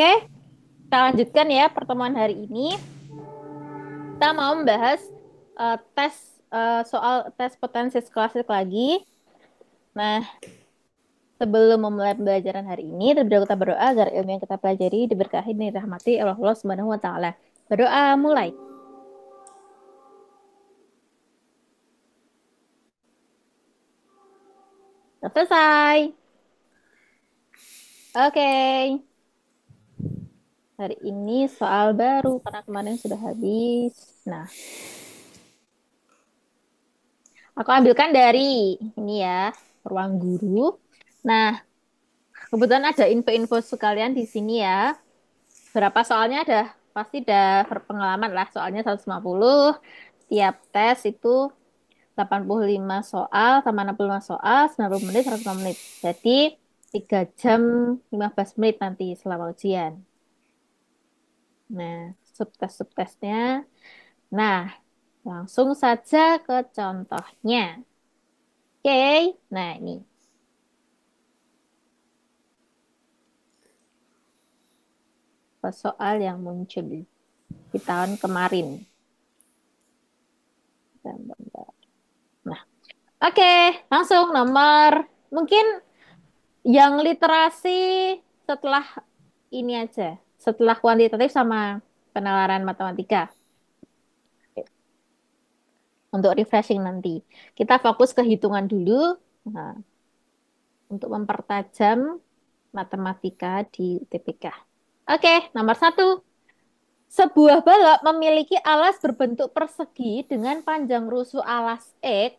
Oke, kita lanjutkan ya pertemuan hari ini. Kita mau membahas tes soal tes potensi skolastik lagi. Nah, sebelum memulai pembelajaran hari ini, terlebih dahulu kita berdoa agar ilmu yang kita pelajari diberkahi dan dirahmati oleh Allah Subhanahu wa taala. Berdoa mulai. Sudah selesai. Oke. Hari ini soal baru karena kemarin sudah habis. Nah, aku ambilkan dari ini ya, ruang guru. Nah, kebetulan ada info-info sekalian di sini ya. Berapa soalnya pasti udah berpengalaman lah. Soalnya 150, tiap tes itu 85 soal, sama 65 soal, 90 menit, 105 menit. Jadi 3 jam 15 menit nanti selama ujian. Nah, subtes-subtesnya. Nah, langsung saja ke contohnya. Oke, nah ini soal yang muncul di tahun kemarin. Bentar. Nah, oke, langsung nomor mungkin yang literasi setelah ini aja, setelah kuantitatif sama penalaran matematika untuk refreshing nanti. Kita fokus ke hitungan dulu, nah, untuk mempertajam matematika di UTBK. Oke, nomor satu. Sebuah balok memiliki alas berbentuk persegi dengan panjang rusuk alas X,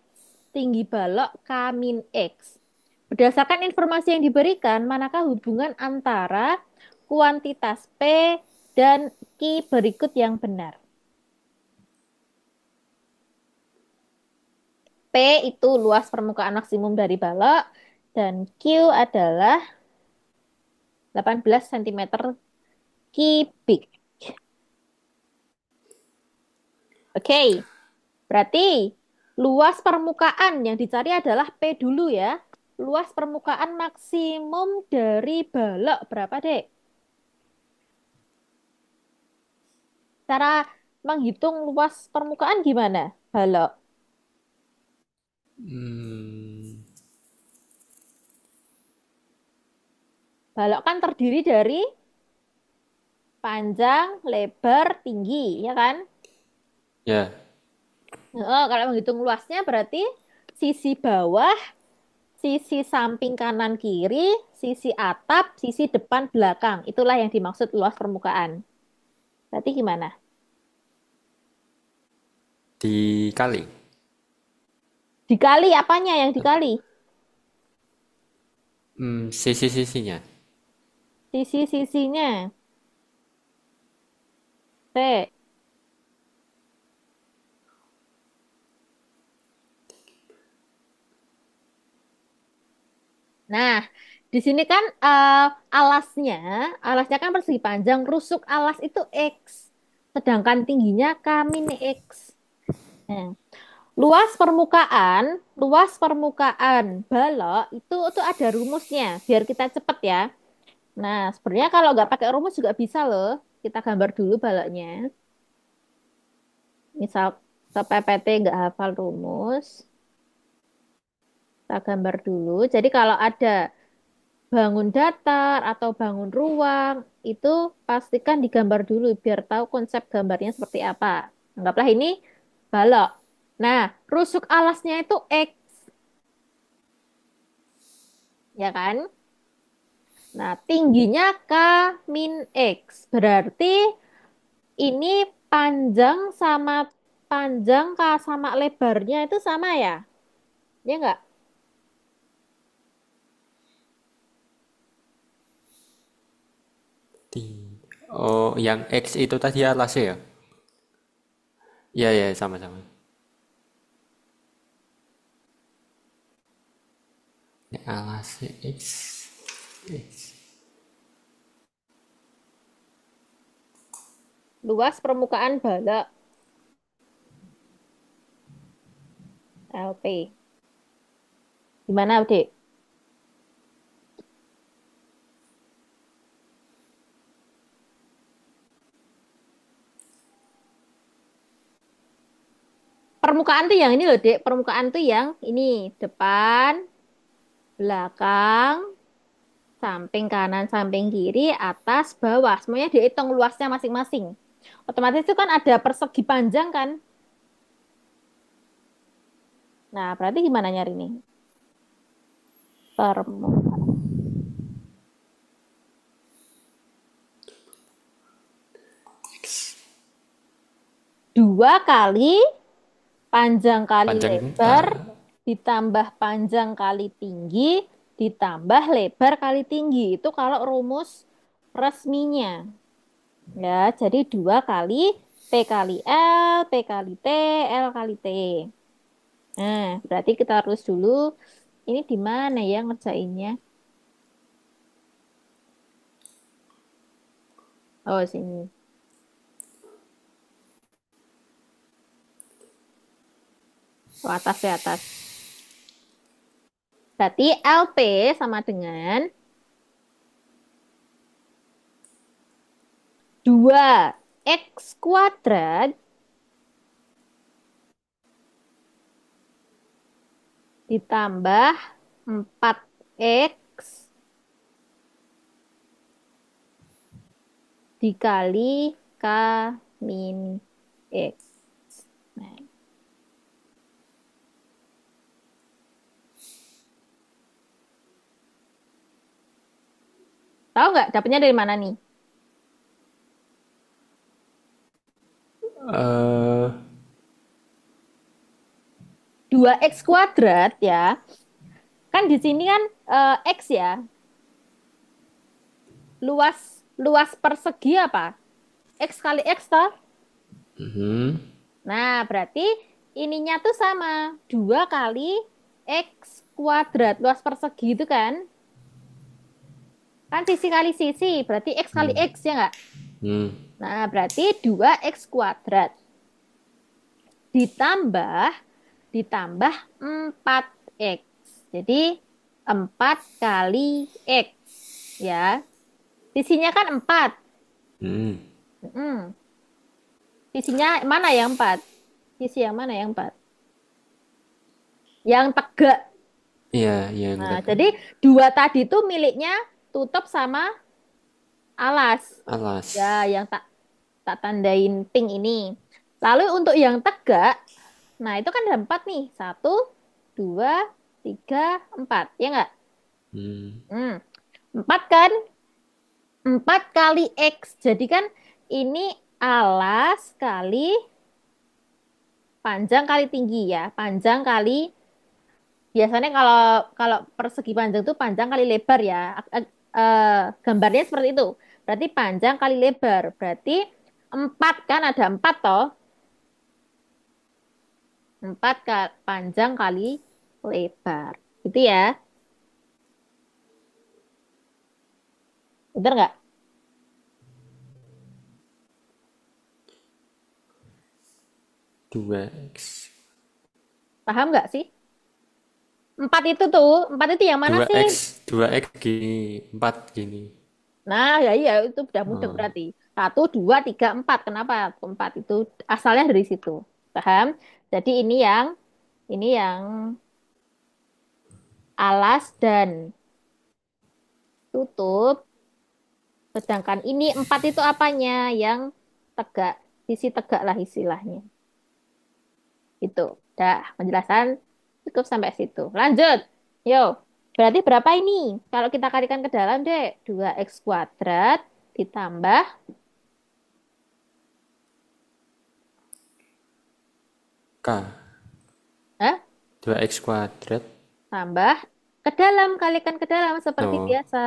tinggi balok K min X. Berdasarkan informasi yang diberikan, manakah hubungan antara kuantitas P dan Q berikut yang benar? P itu luas permukaan maksimum dari balok, dan Q adalah 18 cm kubik. Oke, berarti luas permukaan yang dicari adalah P dulu ya. Luas permukaan maksimum dari balok berapa, Dek? Cara menghitung luas permukaan gimana? Balok. Hmm, Balok kan terdiri dari panjang, lebar, tinggi, ya kan? ya, Kalau menghitung luasnya berarti sisi bawah, sisi samping kanan kiri, sisi atap, sisi depan belakang. Itulah yang dimaksud luas permukaan. Berarti gimana? dikali. Dikali apanya yang dikali? Sisi-sisinya. Sisi-sisinya. T. Nah, di sini kan alasnya, alasnya kan persegi panjang, rusuk alas itu X. Sedangkan tingginya K min X. Nah, luas permukaan balok itu ada rumusnya, biar kita cepet ya. Nah, sebenarnya kalau nggak pakai rumus juga bisa loh. Kita gambar dulu baloknya. Misal ke PPT nggak hafal rumus, kita gambar dulu. Jadi kalau ada bangun datar atau bangun ruang, itu pastikan digambar dulu biar tahu konsep gambarnya seperti apa. Anggaplah ini balok. Nah, rusuk alasnya itu X, ya kan? Nah, tingginya K min X. Berarti ini panjang K sama lebarnya itu sama ya? Ya nggak? Di, oh, yang X itu tadi alasnya ya? Iya, ya, sama-sama. Ini alasnya X. X. Luas permukaan balok LP. Gimana, Dek? permukaan tuh yang ini loh, Dek. Permukaan tuh yang ini, depan, belakang, samping kanan, samping kiri, atas, bawah. Semuanya dihitung luasnya masing-masing. Otomatis itu kan ada persegi panjang kan? Nah, berarti gimana nyari nih? Permukaan. Dua kali panjang kali Panjang lebar ditambah panjang kali tinggi ditambah lebar kali tinggi. Itu kalau rumus resminya. Ya, jadi dua kali P kali L, P kali T, L kali T. Nah, berarti kita harus dulu ini di mana ya ngerjainnya? Oh, sini. Oh, atas ya atas. Berarti LP sama dengan 2x² ditambah 4x dikali K min X. Nah, tahu nggak dapetnya dari mana nih? eh 2x² ya. Kan di sini kan X ya. Luas luas persegi apa? X kali X toh? mhm. Nah, berarti ininya tuh sama. 2 kali X². Luas persegi itu kan? Kan sisi kali sisi. Berarti X kali Hmm. X ya nggak? Hmm. Nah, berarti 2x². Ditambah ditambah 4x. Jadi 4 kali X ya. Sisinya kan 4. Hmm. Mm. Sisinya mana yang 4? Sisi yang mana yang 4? Yang tegak. Iya, iya Nah, enggak. jadi dua tadi itu miliknya tutup sama alas. Ya, Alas. yang tak tak tandain pink ini. Lalu untuk yang tegak, nah itu kan ada 4 nih. 1, 2, 3, 4. Ya nggak? Hmm. 4 kan? 4 kali X. Jadi kan ini alas kali panjang kali tinggi ya. Panjang kali biasanya kalau kalau persegi panjang itu panjang kali lebar ya. Eh, gambarnya seperti itu. Berarti panjang kali lebar. Berarti 4 kan ada 4 toh. 4 panjang kali lebar. Itu ya. Bener nggak? 2x. Paham nggak sih? 4 itu tuh. 4 itu yang mana Dua sih? x 2x gini, 4 gini. Nah, ya iya itu udah mudah Oh. berarti. 1, 2, 3, 4. Kenapa? 4 itu asalnya dari situ. Paham? Jadi ini yang alas dan tutup. Sedangkan ini 4 itu apanya? Yang tegak. Sisi tegak lah istilahnya. Itu. Udah, penjelasan cukup sampai situ. Lanjut. Yo. Berarti berapa ini? Kalau kita kalikan ke dalam, deh. 2x² ditambah, K. eh, 2x². tambah ke dalam. Kalikan ke dalam seperti Oh. biasa.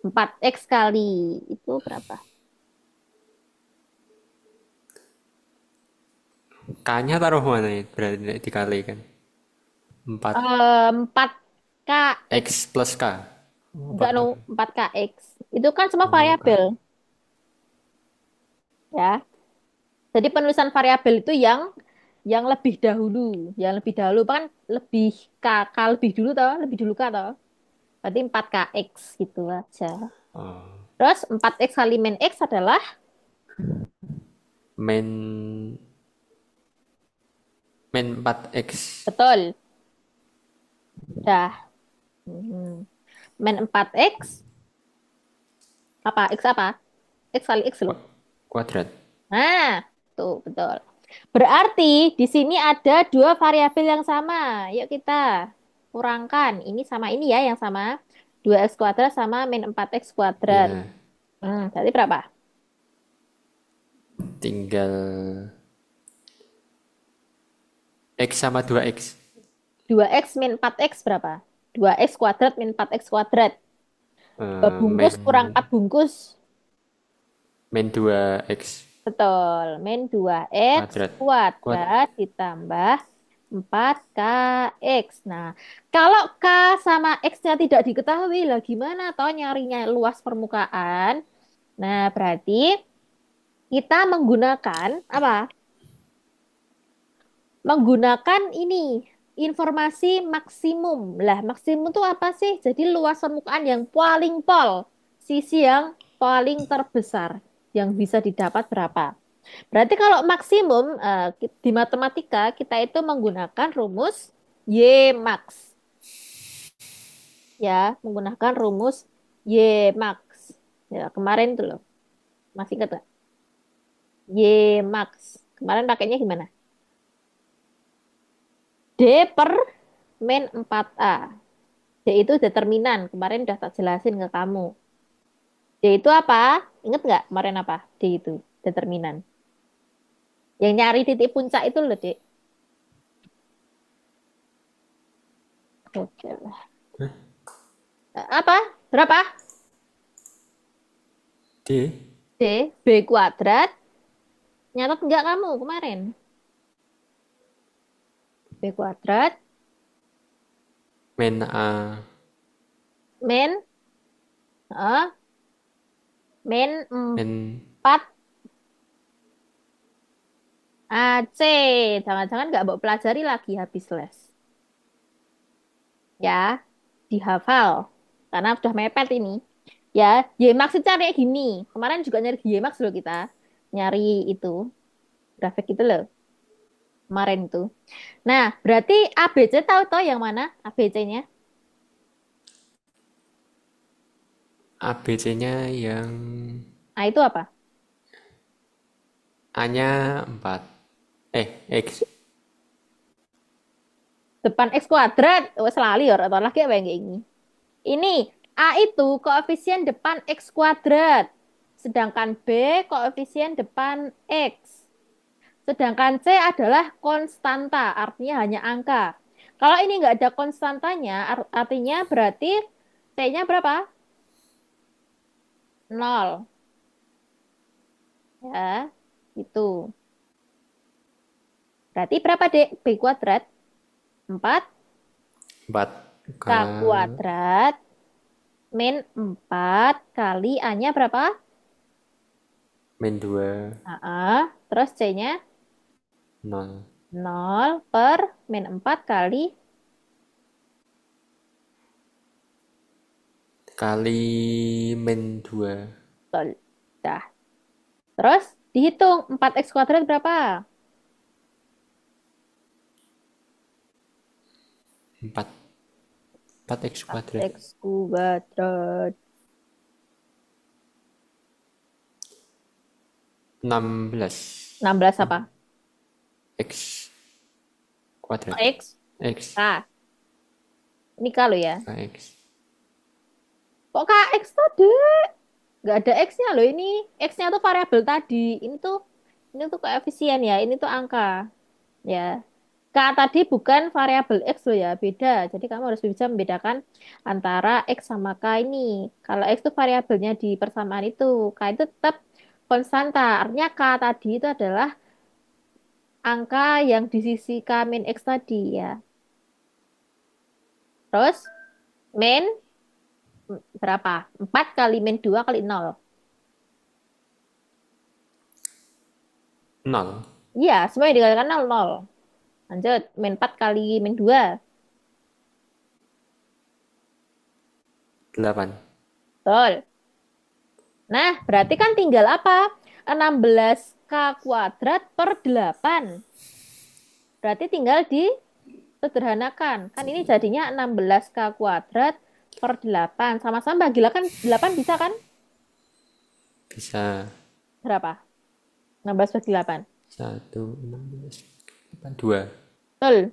4x kali. Itu berapa? K-nya taruh mana ya? Berarti nek dikalikan. 4 4kx. X plus K. Oh, Enggak, 4 no. K. 4kx. Itu kan semua Oh, K. variabel. Ya. Jadi penulisan variabel itu yang lebih dahulu, yang lebih dahulu kan lebih k lebih dulu toh, lebih dulu k toh. Berarti 4kx gitu aja. Oh. Terus 4x kali min x adalah Main min 4x. Betul. Dah. Hmm. Min 4X. Apa? X apa? X kali X loh. Kuadrat. Nah, tuh betul. Berarti di sini ada dua variabel yang sama. Yuk kita kurangkan. Ini sama ini ya yang sama. 2x kuadrat sama min 4x kuadrat. Ya, Berarti berapa? tinggal x sama 2x. 2x min 4x berapa? 2x kuadrat min 4x kuadrat. Dua bungkus Min kurang 4 bungkus. min 2x Betul. Min 2x kuadrat. Kuad kuadrat ditambah 4kx. Nah, kalau k sama x-nya tidak diketahui, lah gimana toh nyarinya luas permukaan? Nah, berarti kita menggunakan apa? Menggunakan ini informasi maksimum. Lah, maksimum itu apa sih? Jadi luas permukaan yang paling pol, sisi yang paling terbesar yang bisa didapat berapa? Berarti kalau maksimum di matematika kita itu menggunakan rumus Y max ya, menggunakan rumus Y max. Ya, kemarin itu loh. Masih ingat nggak? Y max. Kemarin pakainya gimana? D per min 4A. D itu determinan. Kemarin udah tak jelasin ke kamu. D itu apa? Ingat nggak kemarin apa? D itu determinan. Yang nyari titik puncak itu loh, Dek. Oke lah. Apa? Berapa? D D, B kuadrat. Nyatet nggak kamu kemarin? B kuadrat min A min eh, min min 4 AC. Jangan-jangan nggak mau pelajari lagi habis les. Ya, dihafal. Karena sudah mepet ini. Ya, Y-Max itu cari gini. Kemarin juga nyari Y-Max loh kita. Nyari itu, grafik itu loh. Kemarin itu. Nah, berarti ABC tahu toh yang mana ABC-nya? ABC-nya yang Nah, itu apa? A-nya 4. X. Depan X kuadrat. Oh, selalu ya. Atau lagi apa yang kayak ini? Ini A itu koefisien depan X kuadrat. Sedangkan B koefisien depan X. Sedangkan C adalah konstanta, artinya hanya angka. Kalau ini nggak ada konstantanya, artinya berarti C-nya berapa? Nol. Ya, itu. Berarti berapa, Dek? B kuadrat? 4 4 K kuadrat min 4 kali A-nya berapa? min 2 Terus C-nya 0 nol per min 4 kali kali min 2 tol. Dah. Terus dihitung 4x kuadrat berapa? 4 4x kuadrat 4x kuadrat. 16 16 apa? x kuadrat X. x K. Ini kalau ya. kx Kok KX tadi? Nggak ada X-nya loh ini. X-nya tuh variabel tadi. Ini tuh koefisien ya. Ini tuh angka. Ya. K tadi bukan variabel X loh ya. Beda. Jadi kamu harus bisa membedakan antara X sama K ini. Kalau X itu variabelnya di persamaan itu. K itu tetap konstanta. Artinya K tadi itu adalah angka yang di sisi K min X tadi ya. Terus min berapa? 4 kali min 2 kali nol. 0 Iya, semuanya dikalikan nol, nol. Lanjut, min 4 kali min 2. 8 Betul. Nah, berarti kan tinggal apa? 16K kuadrat per 8. Berarti tinggal disederhanakan. Kan ini jadinya 16K kuadrat per 8. Sama-sama bagi 8, 8 bisa kan? Bisa. Berapa? 16 bagi 8. 1, 16, 2. Betul.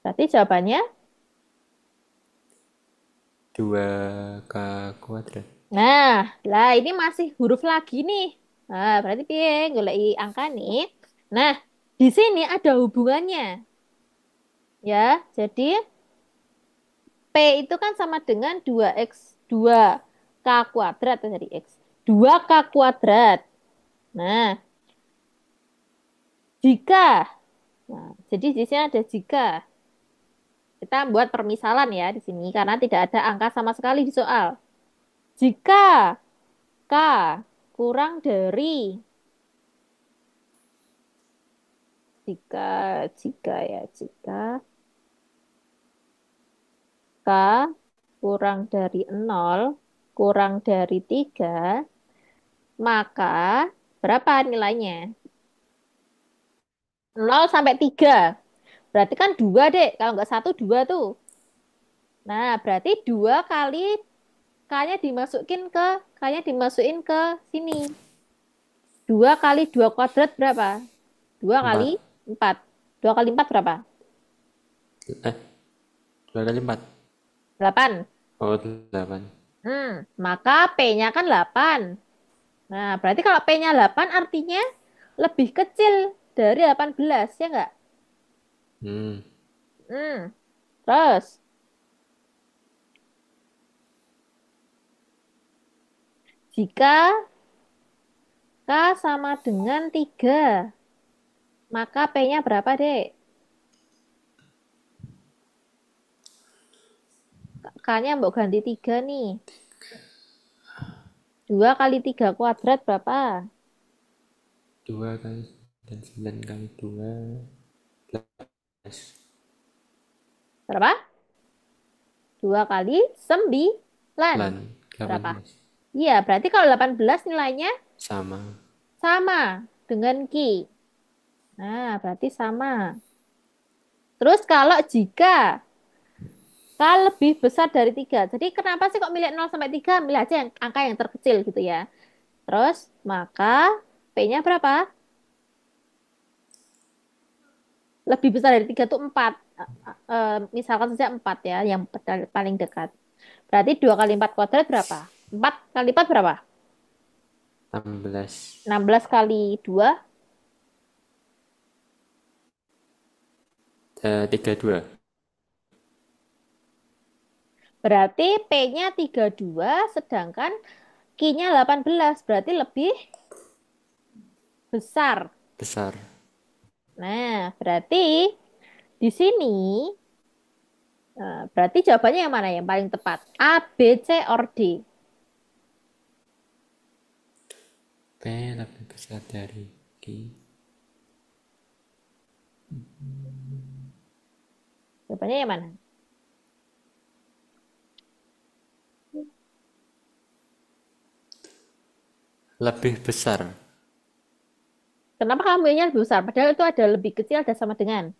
Berarti jawabannya, 2K kuadrat. nah, lah ini masih huruf lagi nih. Nah, berarti piye goleki angka nih. Nah, di sini ada hubungannya. Ya, jadi P itu kan sama dengan 2X, 2K kuadrat dari X. 2K kuadrat. Nah, jika, nah, jadi di sini ada jika. Kita buat permisalan ya di sini karena tidak ada angka sama sekali di soal. Jika K kurang dari, jika, jika K kurang dari 0, kurang dari 3, maka berapa nilainya? 0 sampai 3. Berarti kan 2 dek. Kalau nggak satu, 2 tuh. Nah, berarti 2 kali K-nya dimasukin ke sini. 2 kali 2 kuadrat berapa? 2 kali 4. 4. 2 kali 4 berapa? 2 kali 4. 8. Oh, 8. Maka P-nya kan 8. Nah, berarti kalau P-nya 8 artinya lebih kecil dari 18, ya nggak? Hmm. Hmm, terus, jika K sama dengan 3, maka P-nya berapa, Dek? K-nya mbok ganti 3 nih. 2 kali 3 kuadrat berapa? 2 kali dan 9 kali 2. 18. Berapa? 2 kali 9. Berapa? 18. Iya, berarti kalau 18 nilainya Sama. sama dengan Ki. Nah, berarti sama. Terus kalau jika K lebih besar dari 3. Jadi kenapa sih kok milih 0 sampai 3? Milih aja yang angka yang terkecil gitu ya. Terus maka P-nya berapa? Lebih besar dari 3 itu 4. Misalkan saja 4 ya, yang paling dekat. Berarti 2 kali 4 kuadrat berapa? 4 kali 4 berapa? 16. 16 kali 2. 32. Berarti P-nya 32, sedangkan Q-nya 18. Berarti lebih besar. Besar. Nah, berarti di sini, berarti jawabannya yang mana yang paling tepat? A, B, C, or D? P lebih besar dari Q. Jawabannya yang mana? Lebih besar. Kenapa kamu pilihnya lebih besar? Padahal itu ada lebih kecil, ada sama dengan.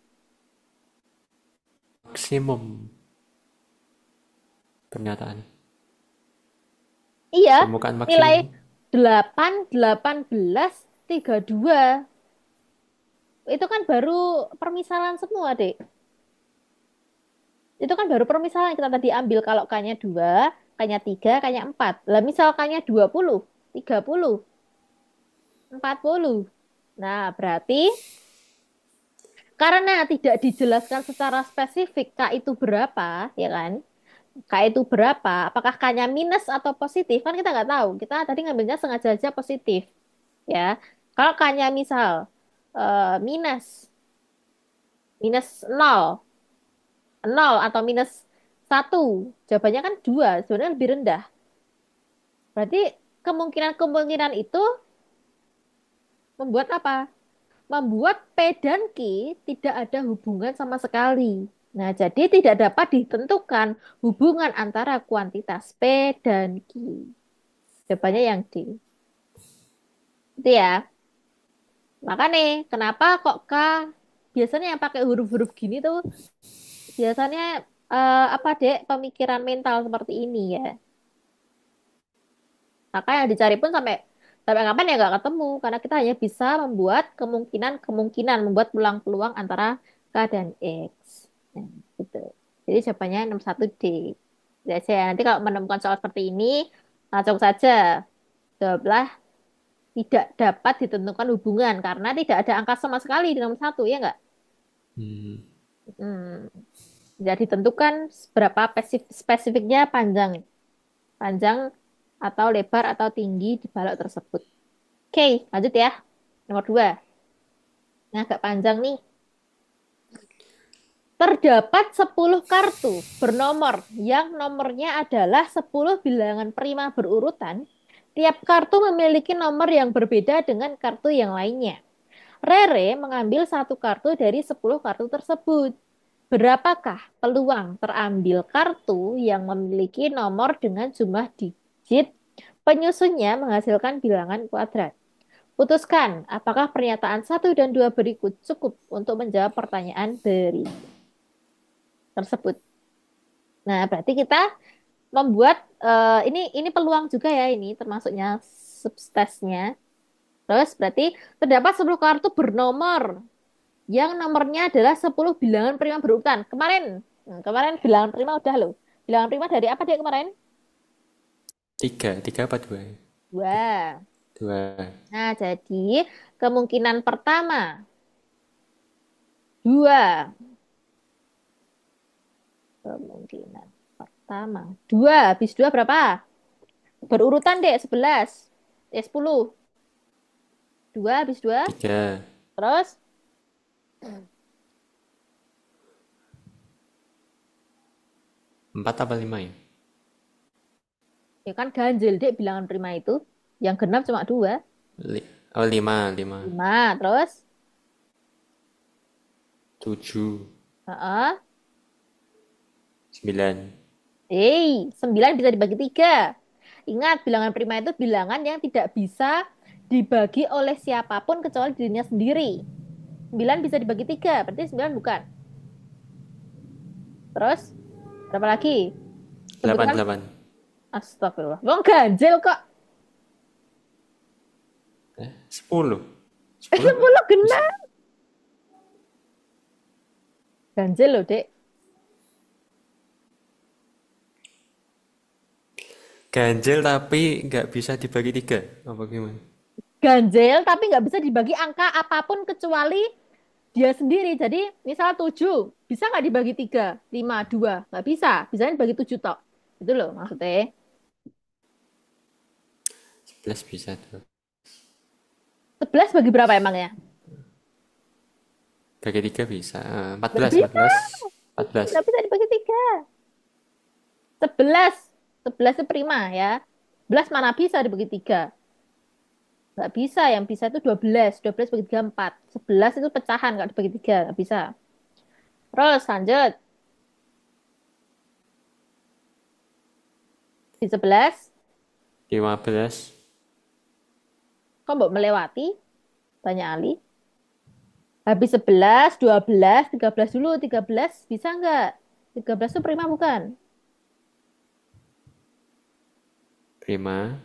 Maksimum pernyataan. Iya, Temukan nilai maksimum. 8, 18, 32. Itu kan baru permisalan semua, Dek. Itu kan baru permisalan yang kita tadi ambil. Kalau K-nya 2, K-nya 3, K-nya 4. Lah misal K-nya 20, 30, 40. Nah, berarti karena tidak dijelaskan secara spesifik K itu berapa, ya kan? K itu berapa? Apakah K-nya minus atau positif? Kan kita nggak tahu. Kita tadi ngambilnya sengaja aja positif, ya. Kalau K-nya misal minus, minus 0, 0 atau minus 1, jawabannya kan 2, sebenarnya lebih rendah. Berarti kemungkinan-kemungkinan itu membuat apa? Membuat P dan Q tidak ada hubungan sama sekali. Nah, jadi tidak dapat ditentukan hubungan antara kuantitas P dan Q. Jawabannya yang D. Itu ya. Makanya, kenapa kok K biasanya yang pakai huruf-huruf gini tuh biasanya apa dek pemikiran mental seperti ini ya. Maka yang dicari pun sampai sampai kapan ya nggak ketemu karena kita hanya bisa membuat kemungkinan membuat peluang-peluang antara K dan X. Nah, gitu. Jadi jawabannya 61D. Jadi aja ya. Nanti kalau menemukan soal seperti ini, langsung saja jawablah tidak dapat ditentukan hubungan karena tidak ada angka sama sekali di nomor satu ya nggak? Hmm. Hmm. Tidak ditentukan berapa spesifiknya panjang, panjang atau lebar atau tinggi di balok tersebut. Oke, lanjut ya. Nomor dua. Ini agak panjang nih. Terdapat 10 kartu bernomor yang nomornya adalah 10 bilangan prima berurutan. Tiap kartu memiliki nomor yang berbeda dengan kartu yang lainnya. Rere mengambil satu kartu dari 10 kartu tersebut. Berapakah peluang terambil kartu yang memiliki nomor dengan jumlah digit penyusunnya menghasilkan bilangan kuadrat? Putuskan, apakah pernyataan satu dan 2 berikut cukup untuk menjawab pertanyaan berikut tersebut. Nah, berarti kita membuat ini peluang juga ya ini termasuknya subtesnya. Terus berarti terdapat 10 kartu bernomor yang nomornya adalah 10 bilangan prima berurutan. Kemarin bilangan prima udah loh. Bilangan prima dari apa dia kemarin? Tiga apa dua? Dua. Dua. Nah, jadi kemungkinan pertama dua. Kemungkinan pertama dua. Habis dua berapa? Berurutan deh 11. 10. Dua habis dua. Tiga. Terus Empat apa lima ya? ya kan ganjil deh bilangan prima itu. Yang genap cuma dua. Oh, lima. Lima. Lima. Terus. Tujuh. Heeh. Sembilan. 9 bisa dibagi tiga. Ingat, bilangan prima itu bilangan yang tidak bisa dibagi oleh siapapun kecuali dirinya sendiri. 9 bisa dibagi tiga, berarti 9 bukan. Terus, berapa lagi? Delapan. Sebutkan. Delapan. Astagfirullah. Wong ganjil kok. Sepuluh. Sepuluh. 10 genap. Ganjil loh, Dek. Ganjil tapi nggak bisa dibagi tiga. Apa gimana? Ganjil, tapi nggak bisa dibagi angka apapun kecuali dia sendiri. Jadi, misal 7, bisa nggak dibagi 3, 5, 2? Nggak bisa. Bisanya dibagi 7 tok. Itu loh maksudnya. 11 bisa tuh. 11 bagi berapa emangnya? Bagi tiga bisa. Empat Nggak belas. Empat bisa. belas. Empat belas. Nggak bisa dibagi 3. 11. 11 itu prima ya. 11 mana bisa dibagi 3? Nggak bisa. Yang bisa itu 12. 12 bagi 3, 4. 11 itu pecahan kalau dibagi 3. Nggak bisa. Terus lanjut. Di 11. 15. Kok mau melewati? Tanya Ali. Habis 11, 12, 13 dulu. 13 bisa nggak? 13 itu prima bukan? Prima.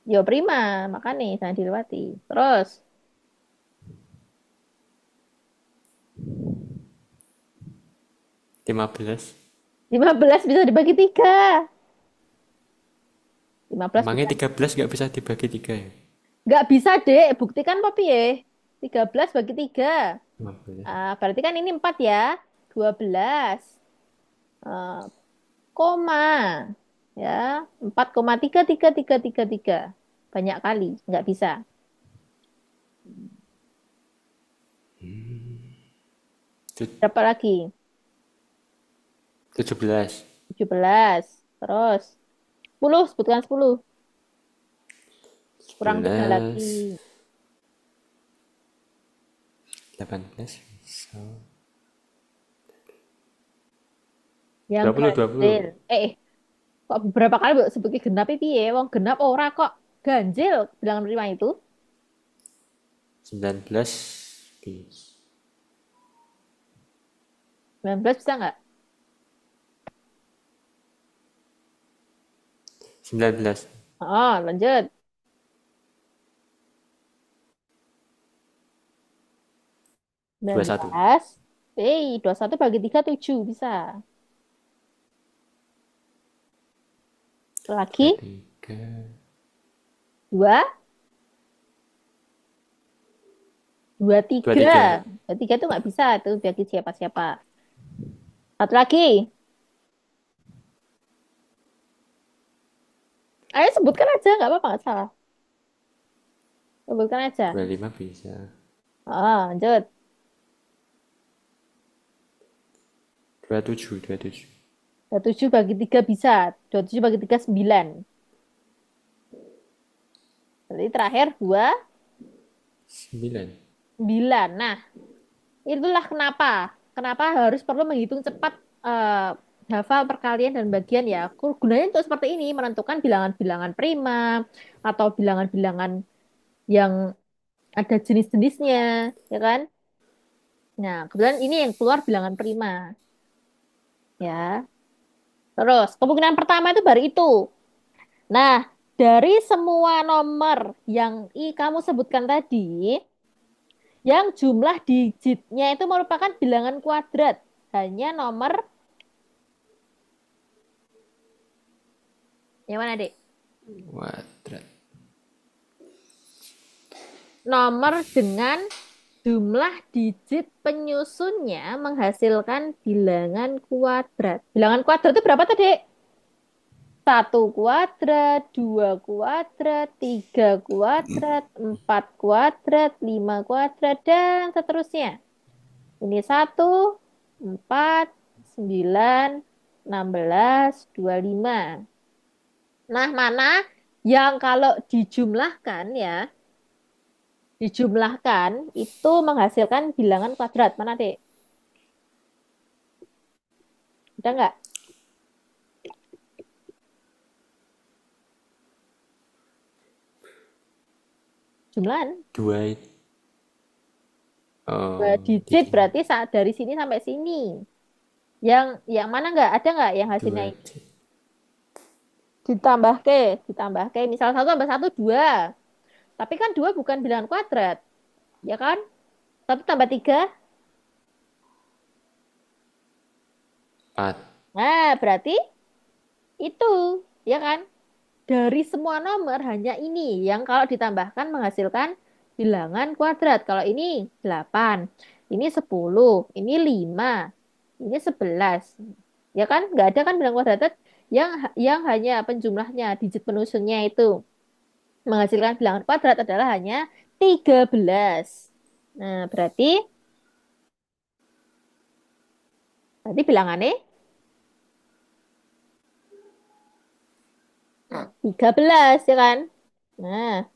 Yo prima. Makanya jangan dilewati. Terus. 15. 15 bisa dibagi 3. 15 Emangnya bisa. 13 nggak bisa dibagi tiga ya? Nggak bisa, Dek. Buktikan, Papi ya. 13 bagi 3. 15. Berarti kan ini 4 ya. 12. Ah, koma. Ya. 4,33333. Banyak kali. Nggak bisa. Tu- Berapa lagi? 17. 17. Terus. 10. Sebutkan 10. Kurang 3 lagi. 11. 18 bisa. Yang 20. 20. ganjil. Kok beberapa kali mbok sebuti genap piye? Wong genap ora kok ganjil bilangan prima itu. 19 bis. 19 bisa nggak? 19. Oh, lanjut. 21. 19. 21 bagi 3 7 bisa. Lagi 23. 2, 23. 23. 23 itu nggak bisa itu bagi siapa-siapa. Satu lagi. Ayo sebutkan aja, nggak apa-apa, nggak salah. Sebutkan aja. 25 bisa. Lanjut. 27. 27. 27 bagi 3 bisa. 27 bagi 3 9. Jadi terakhir 2 9. 9. Nah, itulah kenapa. Kenapa harus perlu menghitung cepat hafal perkalian dan bagian ya. Gunanya untuk seperti ini, menentukan bilangan-bilangan prima atau bilangan-bilangan yang ada jenis-jenisnya, ya kan? Nah, kebetulan ini yang keluar bilangan prima, ya. Terus, kemungkinan pertama itu baru itu. Nah, dari semua nomor yang kamu sebutkan tadi, yang jumlah digitnya itu merupakan bilangan kuadrat. Hanya nomor, yang mana, Dek? Kuadrat. Nomor dengan jumlah digit penyusunnya menghasilkan bilangan kuadrat. Bilangan kuadrat itu berapa tadi? Satu kuadrat, dua kuadrat, tiga kuadrat, empat kuadrat, lima kuadrat, dan seterusnya. Ini 1, 4, 9, 16, 25. Nah, mana yang kalau dijumlahkan ya, dijumlahkan itu menghasilkan bilangan kuadrat. Mana, Dek? Ada nggak? Jumlahan. 2. Dua Oh, digit tiga. berarti saat dari sini sampai sini. Yang mana nggak? Ada nggak yang hasilnya 2. ini? Ditambah ke, ditambah ke. Misal 1 tambah 1 2. Tapi kan 2 bukan bilangan kuadrat. Ya kan? 1 tambah 3. 4. Nah, berarti itu. Ya kan? Dari semua nomor hanya ini yang kalau ditambahkan menghasilkan bilangan kuadrat. Kalau ini 8, ini 10, ini 5, ini 11. Ya kan? Nggak ada kan bilangan kuadrat yang hanya penjumlahnya, digit penyusunnya itu menghasilkan bilangan kuadrat adalah hanya 13. Nah, berarti bilangannya 13 ya kan? Nah,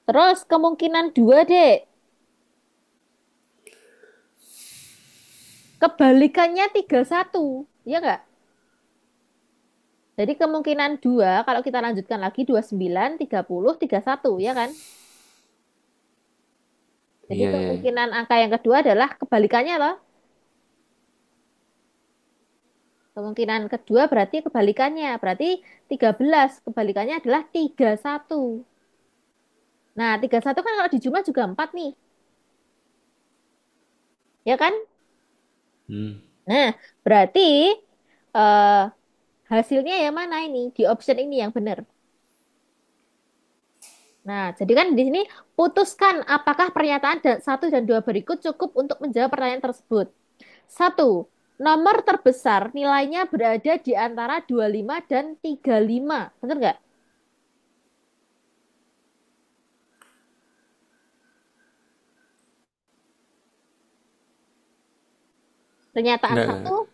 terus kemungkinan dua, Dek. Kebalikannya 31, ya nggak? Jadi kemungkinan dua, kalau kita lanjutkan lagi 29, 30, 31, ya kan? Jadi Iya, iya, iya. kemungkinan angka yang kedua adalah kebalikannya loh. Kemungkinan kedua berarti kebalikannya. Berarti 13, kebalikannya adalah 31. Nah, 31 kan kalau dijumlah juga 4 nih, ya kan? Hmm. Nah, berarti eh, hasilnya yang mana ini? Di option ini yang benar. Nah, jadi kan di sini putuskan apakah pernyataan 1 dan 2 berikut cukup untuk menjawab pertanyaan tersebut. 1. Nomor terbesar nilainya berada di antara 25 dan 35. Benar nggak? Pernyataan Enggak, satu, enggak.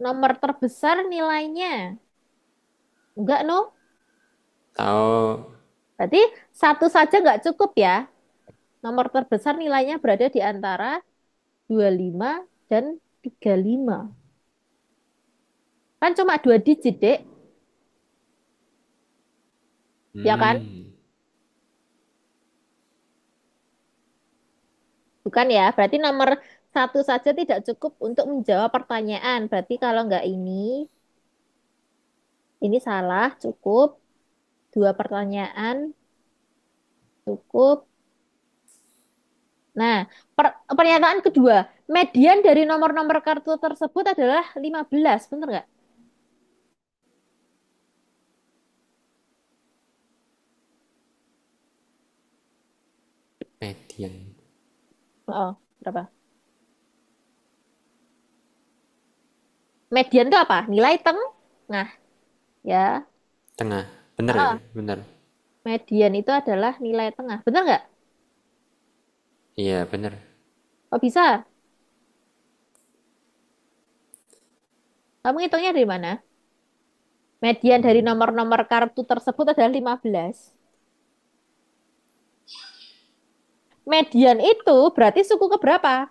nomor terbesar nilainya. Enggak, no? Tahu. Berarti satu saja nggak cukup ya. Nomor terbesar nilainya berada di antara 25 dan 35. Kan cuma 2 digit, Dek. Ya kan? Hmm. Bukan ya, berarti nomor satu saja tidak cukup untuk menjawab pertanyaan. Berarti kalau nggak ini salah, cukup. Dua pertanyaan, cukup. Nah, pernyataan kedua, median dari nomor-nomor kartu tersebut adalah 15, bener nggak? Median. Oh, berapa? Median itu apa? Nilai tengah, ya. Tengah. Bener ya? Ah, Bener. median itu adalah nilai tengah, bener nggak? Iya, bener. Kok bisa? Kamu ngitungnya dari mana? Median dari nomor-nomor kartu tersebut adalah 15. Median itu berarti suku keberapa?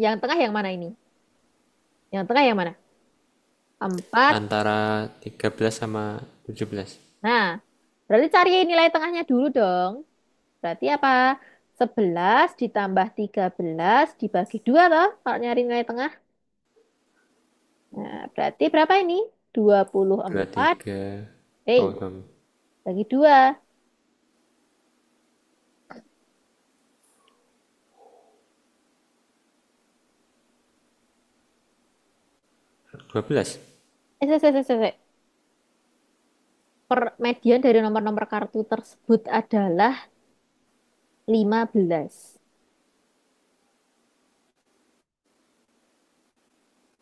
Yang tengah yang mana ini? Yang tengah yang mana? 4. Antara 13 sama 17. Nah, berarti cari nilai tengahnya dulu dong. Berarti apa? 11 ditambah 13 dibagi 2 toh kalau nyari nilai tengah. Nah, berarti berapa ini? 24. 23. Eh, Oh, dong. bagi 2. 12. Median dari nomor-nomor kartu tersebut adalah 15.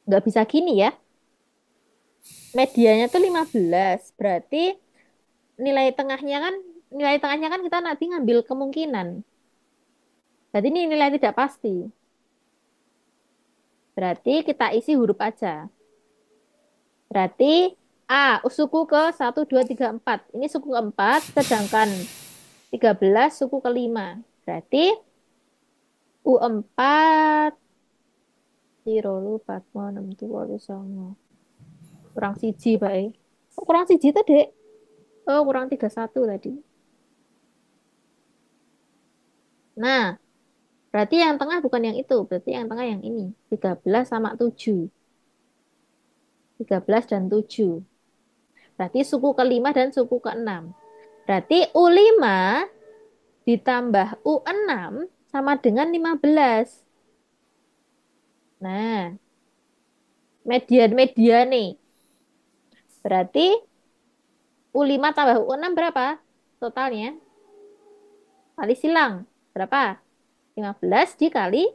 Nggak bisa gini ya. Medianya tuh 15. Berarti nilai tengahnya kan nilai tengahnya kan kita nanti ngambil kemungkinan. Berarti ini nilai tidak pasti. Berarti kita isi huruf aja. Berarti suku ke 1, 2, 3, 4. Ini suku keempat, sedangkan 13 suku kelima. Berarti U4 Rolu 4 6 2 songo. Kurang siji, baik. Oh, kurang siji tadi. Oh, kurang 31 tadi. Nah, berarti yang tengah bukan yang itu. Berarti yang tengah yang ini. 13 sama 7. 13 dan 7. Berarti suku kelima dan suku keenam. Berarti U5 ditambah U6 sama dengan 15. Nah, median nih. Berarti U5 tambah U6 berapa? Totalnya. Kali silang. Berapa? 15 dikali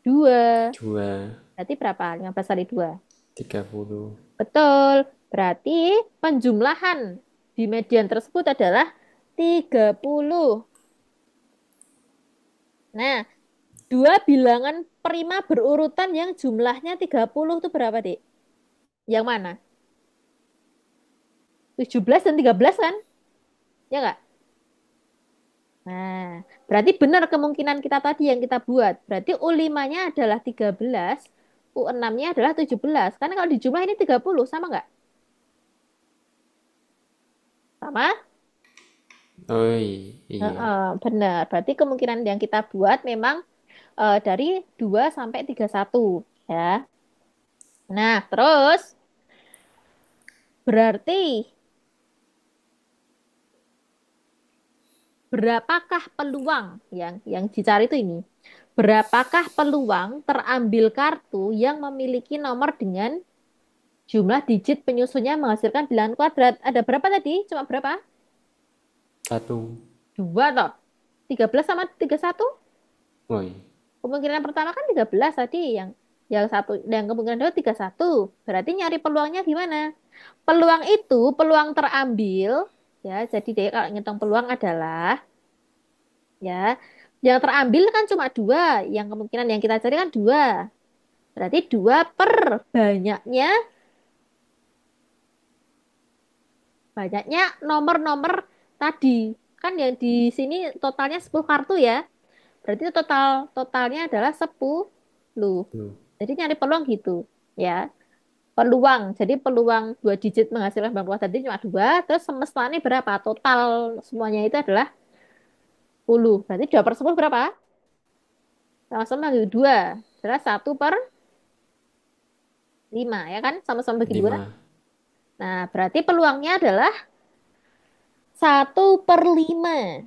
2. 2. Berarti berapa? 15 kali 2. 30. Betul. Berarti penjumlahan di median tersebut adalah 30. Nah, dua bilangan prima berurutan yang jumlahnya 30 itu berapa, Dek? Yang mana? 17 dan 13 kan? Ya nggak? Nah, berarti benar kemungkinan kita tadi yang kita buat. Berarti U5-nya adalah 13, U6-nya adalah 17. Karena kalau dijumlah ini 30, sama nggak? Sama? Oh, iya. Heeh, benar. Berarti kemungkinan yang kita buat memang dari 2 sampai 31. Ya. Nah, terus berarti berapakah peluang yang dicari itu ini? Berapakah peluang terambil kartu yang memiliki nomor dengan jumlah digit penyusunnya menghasilkan bilangan kuadrat? Ada berapa tadi? Cuma berapa? 1. Dua toh. 13 sama 31? Oh, iya. Kemungkinan pertama kan 13 tadi yang satu yang kemungkinan kedua 31. Berarti nyari peluangnya gimana? Peluang itu peluang terambil ya. Jadi deh kalau ngitung peluang adalah ya yang terambil kan cuma 2. Yang kemungkinan yang kita cari kan 2. Berarti 2 per banyaknya nomor-nomor tadi. Kan yang di sini totalnya 10 kartu ya. Berarti totalnya adalah 10. Tuh. Jadi nyari peluang gitu ya. Peluang. Jadi peluang 2 digit menghasilkan bank kuadrat tadi cuma 2. Terus semestanya berapa? Total semuanya itu adalah 10. Berarti 2 per 10 berapa? Sama-sama bagi 2. Jelas 1/5 ya kan? Sama-sama bagi 2. 5. Nah, berarti peluangnya adalah 1/5.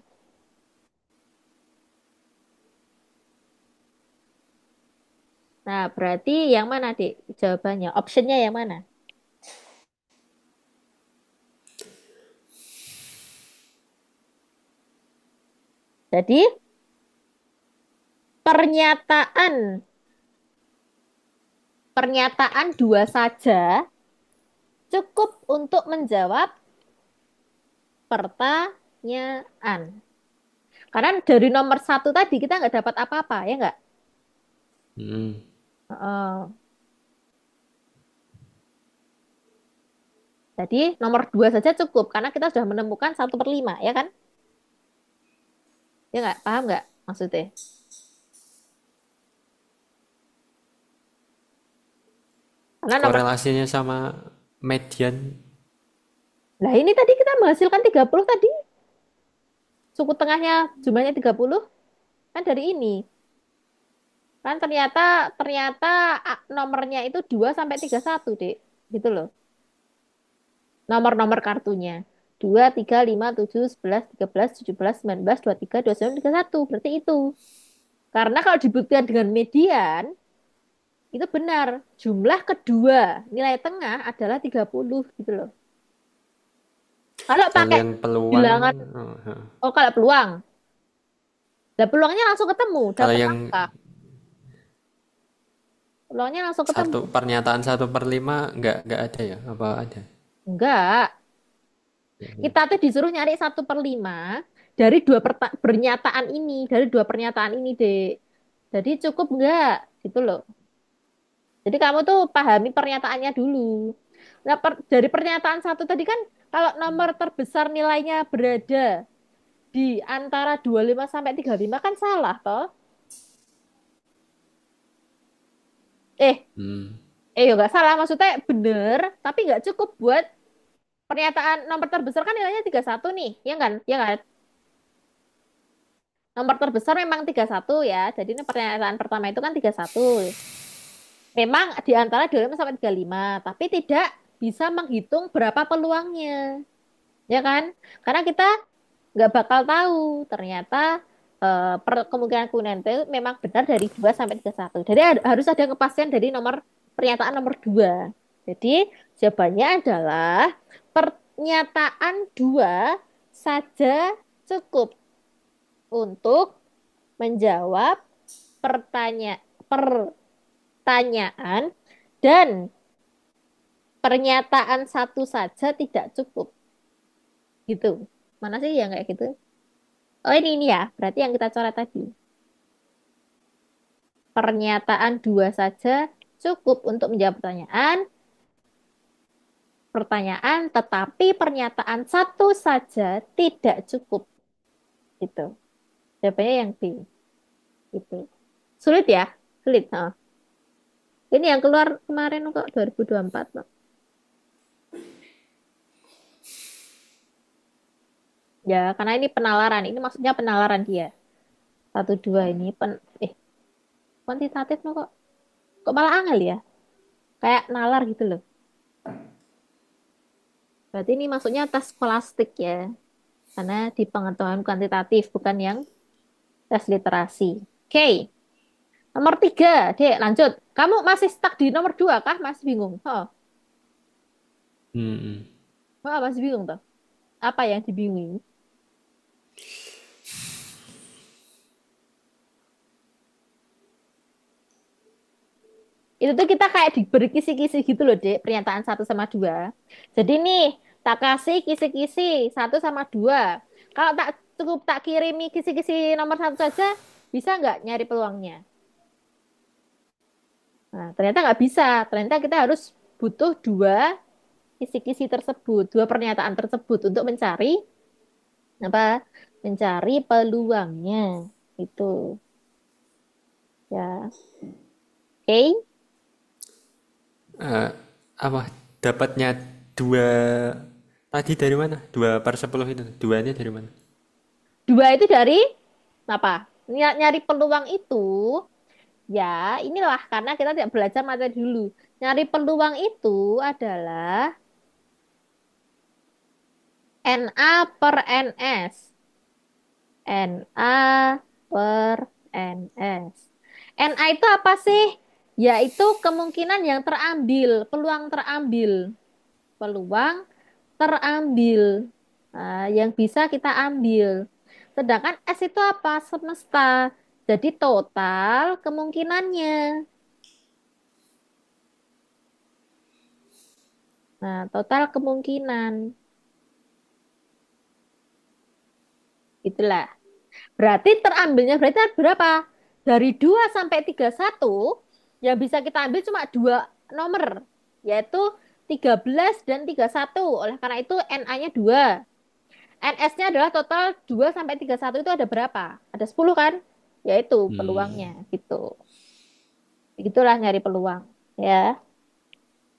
Nah, berarti yang mana, Dik? Jawabannya. Optionnya yang mana? Jadi, pernyataan pernyataan 2 saja cukup untuk menjawab pertanyaan. Karena dari nomor 1 tadi kita nggak dapat apa-apa, ya nggak? Hmm. Heeh. Jadi nomor 2 saja cukup karena kita sudah menemukan 1/5, ya kan? Ya nggak? Paham nggak maksudnya? Karena nomor, Korelasinya sama median. nah ini tadi kita menghasilkan 30 tadi. Suku tengahnya jumlahnya 30 kan dari ini. Kan ternyata ternyata nomornya itu 2 sampai 31, Dek. Gitu loh. Nomor-nomor kartunya. 2, 3, 5, 7, 11, 13, 17, 19, 23, 29, 31. Berarti itu. Karena kalau dibuktikan dengan median, itu benar. Jumlah kedua, nilai tengah adalah 30 gitu loh. Kalau Kalau pakai yang peluang, bilangan, oh, oh kalau peluang. Nah, peluangnya langsung ketemu, kalau dapat yang angka. Peluangnya langsung ketemu. satu pernyataan 1/5 nggak ada ya? Apa ada? Enggak. Kita tuh disuruh nyari 1/5 dari pernyataan ini, dari dua pernyataan ini, Dek. Jadi cukup enggak? Gitu loh. Jadi kamu tuh pahami pernyataannya dulu. Nah, dari pernyataan satu tadi kan, kalau nomor terbesar nilainya berada di antara 25 sampai 35 kan salah, toh? Eh, Hmm. ya nggak salah. Maksudnya bener, tapi nggak cukup buat pernyataan nomor terbesar kan nilainya 31 nih. Ya kan? Ya kan? Nomor terbesar memang 31 ya. Jadi ini pernyataan pertama itu kan 31. Memang di antara 25 sampai 35, tapi tidak bisa menghitung berapa peluangnya. Ya kan? Karena kita nggak bakal tahu ternyata kemungkinan-kemungkinan itu memang benar dari 2 sampai 31. Jadi harus ada kepastian dari pernyataan nomor 2. Jadi jawabannya adalah pernyataan 2 saja cukup untuk menjawab pertanyaan dan pernyataan satu saja tidak cukup. Gitu. Mana sih yang kayak gitu? Oh ini ya, berarti yang kita coret tadi. Pernyataan 2 saja cukup untuk menjawab pertanyaan, tetapi pernyataan satu saja tidak cukup. Gitu. Jawabannya yang B. Gitu. Sulit ya? Sulit. Nah. Ini yang keluar kemarin kok 2024. Loh. Ya, karena ini penalaran. Ini maksudnya penalaran dia. 1, 2 ini kuantitatif no kok. Kok malah angel ya? Kayak nalar gitu loh. Berarti ini maksudnya tes skolastik ya. Karena di pengetahuan kuantitatif, bukan yang tes literasi. Oke, nomor 3. Dek, lanjut. Kamu masih stuck di nomor 2 kah? Masih bingung? Oh, Hmm. oh masih bingung tuh. Apa yang dibingungin? Itu tuh kita kayak diberi kisi-kisi gitu loh, Dek. Pernyataan 1 sama 2. Jadi nih, tak kasih kisi-kisi 1 sama 2. Kalau tak cukup tak kirimi kisi-kisi nomor 1 saja, bisa nggak nyari peluangnya? Nah, ternyata nggak bisa. Ternyata kita harus butuh 2 kisi-kisi tersebut, 2 pernyataan tersebut untuk mencari apa? Mencari peluangnya. Itu ya. Oke. Eh, apa dapatnya dua tadi dari mana? 2/10 itu. Duanya dari mana? 2 itu dari Apa? Nyari peluang itu, ya inilah karena kita tidak belajar materi dulu. Nyari peluang itu adalah NA per NS. NA per NS. NA itu apa sih? Yaitu kemungkinan yang terambil, peluang terambil. Peluang terambil. Nah, yang bisa kita ambil. Sedangkan S itu apa? Semesta. Jadi total kemungkinannya. Nah, total kemungkinan. Itulah. Berarti terambilnya berarti berapa? Dari 2 sampai 31 yang bisa kita ambil cuma dua nomor, yaitu 13 dan 31. Oleh karena itu NA-nya 2. NS-nya adalah total 2 sampai 31 itu ada berapa? Ada 10 kan? Yaitu peluangnya Hmm. gitu. Begitulah nyari peluang. Ya,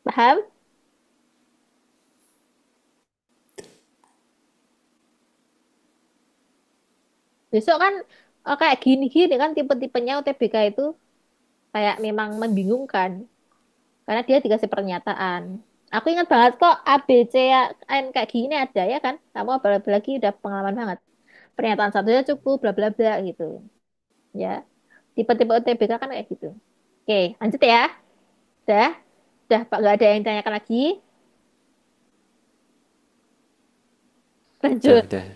paham? Besok kan kayak gini-gini kan tipe-tipenya UTBK itu kayak memang membingungkan. Karena dia dikasih pernyataan. Aku ingat banget kok A, B, C, N kayak gini ada ya kan. Kamu apalagi udah pengalaman banget. Pernyataan satunya cukup, bla bla bla gitu. Ya, tipe-tipe UTBK kan kayak gitu. Oke, lanjut ya. Udah, udah Pak, nggak ada yang tanyakan lagi. Udah, Lanjut. udah.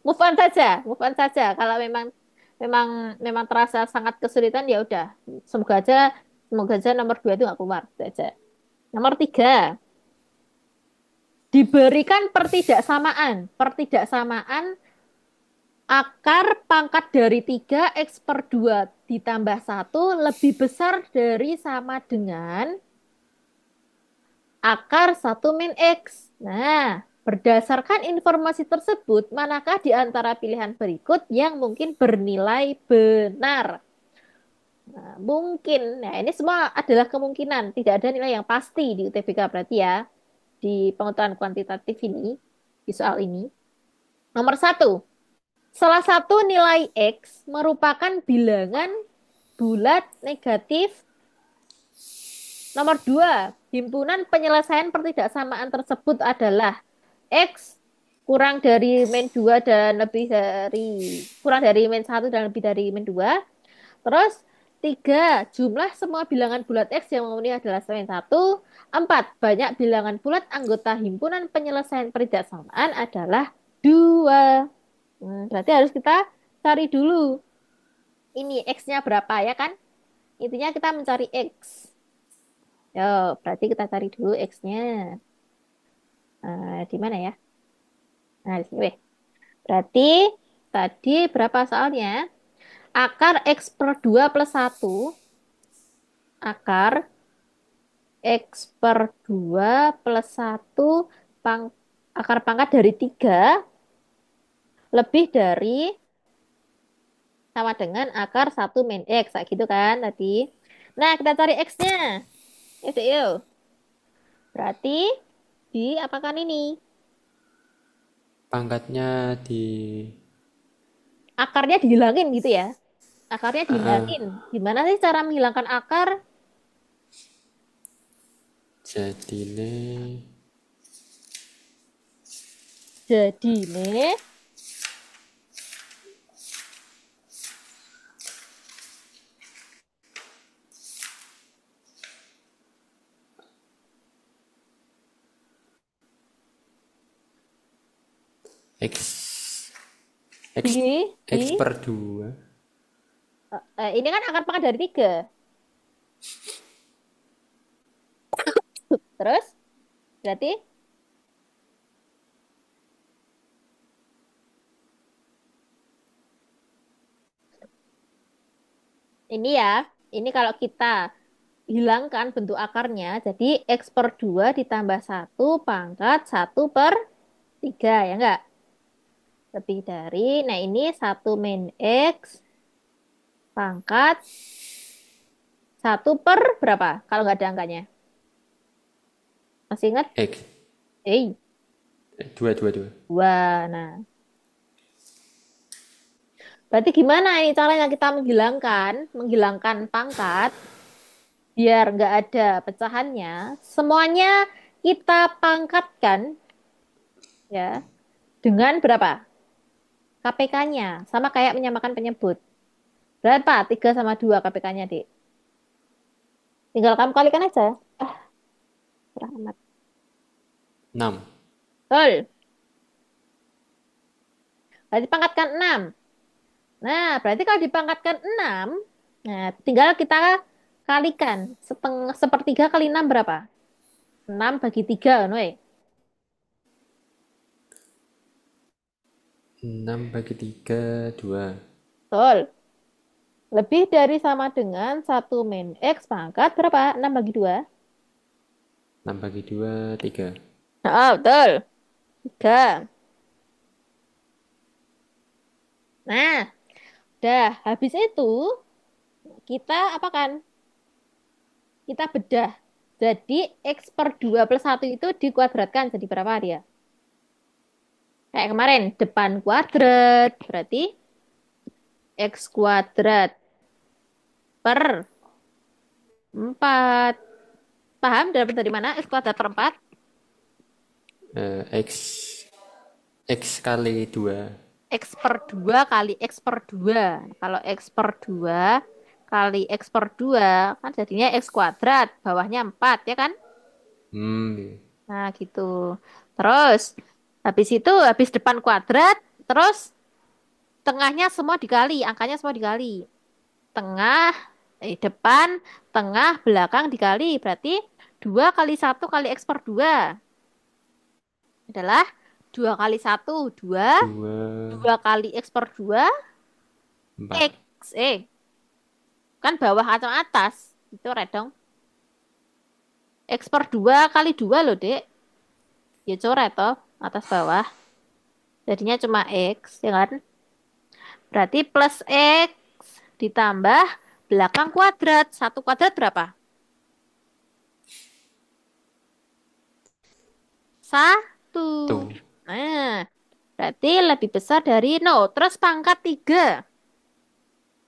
Move on saja, move on saja. Kalau memang memang memang terasa sangat kesulitan ya udah. Semoga aja, semoga aja nomor 2 itu nggak keluar. Itu aja. Nomor 3. Diberikan pertidaksamaan. Pertidaksamaan akar pangkat dari 3 X per 2 ditambah 1 lebih besar dari sama dengan akar 1 min X. Nah, berdasarkan informasi tersebut, manakah di antara pilihan berikut yang mungkin bernilai benar? Nah, mungkin. Nah, ini semua adalah kemungkinan. Tidak ada nilai yang pasti di UTBK berarti ya. Di pengetahuan kuantitatif ini, di soal ini. Nomor 1. Salah satu nilai X merupakan bilangan bulat negatif. Nomor 2, himpunan penyelesaian pertidaksamaan tersebut adalah X kurang dari min 2 dan lebih dari kurang dari min 1 dan lebih dari min 2. Terus 3, jumlah semua bilangan bulat X yang memenuhi adalah min 1. 4, banyak bilangan bulat anggota himpunan penyelesaian pertidaksamaan adalah 2. Berarti harus kita cari dulu ini X-nya berapa ya kan? Intinya kita mencari X. Yo, berarti kita cari dulu X-nya. Di mana ya? Nah, di sini. Weh. Berarti tadi berapa soalnya? Akar X per 2 plus 1. Akar X per 2 plus 1 pang, akar pangkat dari 3 lebih dari sama dengan akar 1 min X. Kayak gitu kan tadi. Nah, kita cari X-nya. Yuk. Berarti apakan ini? Pangkatnya di Akarnya dihilangin gitu ya. Akarnya ah, dihilangin. Gimana sih cara menghilangkan akar? jadi ini Jadi nih, X di, X X di, per 2. ini kan akar pangkat dari 3. Terus, berarti ini ya, ini kalau kita hilangkan bentuk akarnya, jadi X per 2 ditambah 1 pangkat 1 per 3, ya enggak? Lebih dari, nah ini 1 min X pangkat 1 per berapa? Kalau nggak ada angkanya. Masih ingat? X Eh, 2 2 2. 2. Nah, Berarti gimana ini caranya kita menghilangkan pangkat biar nggak ada pecahannya. Semuanya kita pangkatkan ya dengan berapa? KPK-nya. Sama kayak menyamakan penyebut. Berapa? 3 sama 2 KPK-nya, Dek. Tinggal kamu kalikan aja. Ah, kurang amat. 6. Betul. Berarti pangkatkan 6. Nah, berarti kalau dipangkatkan 6, nah tinggal kita kalikan. Sepertiga kali 6 berapa? 6 bagi 3, no, eh. 6 bagi 3 2. Betul. Lebih dari sama dengan 1 min X pangkat berapa? 6 bagi 2. 6 bagi 2 3. Nah, betul. 3. Nah, udah. Habis itu, kita apa kan? Kita bedah. Jadi, X per 2 plus 1 itu dikuadratkan. Jadi berapa dia? Kayak kemarin, depan kuadrat. Berarti X kuadrat per 4. Paham dapat dari mana? X kuadrat per 4? X kali 2. X per 2 kali X per 2. Kalau X per 2 kali X per 2 kan jadinya X kuadrat. Bawahnya 4 ya kan? Iya. Nah gitu. Terus habis itu habis depan kuadrat. Terus tengahnya semua dikali. Angkanya semua dikali. Tengah, depan, tengah, belakang dikali. Berarti 2 kali 1 kali X per 2 adalah 2 kali 1 2. 2 2 kali X per 2 4. X. Kan bawah atau atas? Itu red dong. X per 2 kali 2 loh, Dek. Ya coret toh, atas bawah. Jadinya cuma X, ya kan? Berarti plus X ditambah belakang kuadrat. 1 kuadrat berapa? 1. Tuh. Nah, berarti lebih besar dari 0. Terus pangkat 3.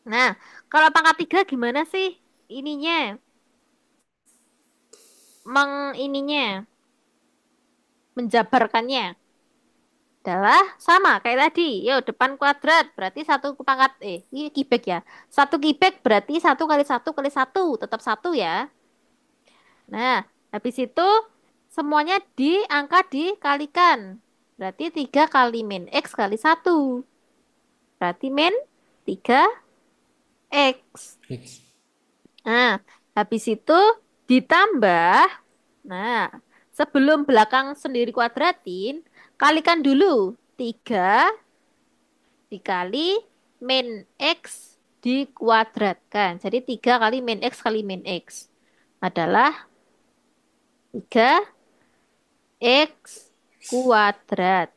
Nah, kalau pangkat 3 gimana sih ininya? Ininya, menjabarkannya. Adalah sama kayak tadi. Yo, depan kuadrat berarti 1 pangkat ini kibek ya. 1 kibek berarti 1 kali 1 kali 1 tetap 1 ya. Nah, habis itu semuanya diangka dikalikan. Berarti 3 kali min X kali 1. Berarti min 3X. X. Nah, habis itu ditambah. Nah, sebelum belakang sendiri kuadratin, kalikan dulu 3 dikali min X dikuadratkan. Jadi 3 kali min X kali min X adalah 3X kuadrat.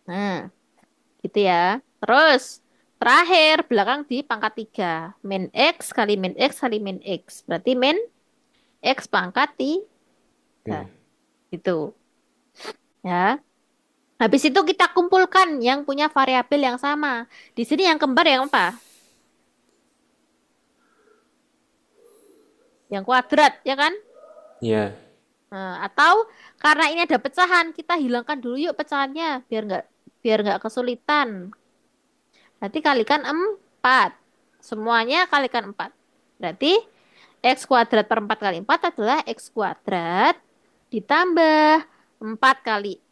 Nah, gitu ya. Terus, terakhir belakang di pangkat 3. Min X kali min X kali min X. Berarti min X pangkat 3. Ya. Gitu. Ya. Habis itu kita kumpulkan yang punya variabel yang sama. Di sini yang kembar yang apa? Yang kuadrat, ya kan? Ya. Nah, atau karena ini ada pecahan, kita hilangkan dulu yuk pecahannya biar nggak kesulitan. Nanti kalikan 4. Semuanya kalikan 4. Berarti X kuadrat per 4 kali 4 adalah X kuadrat ditambah 4 kali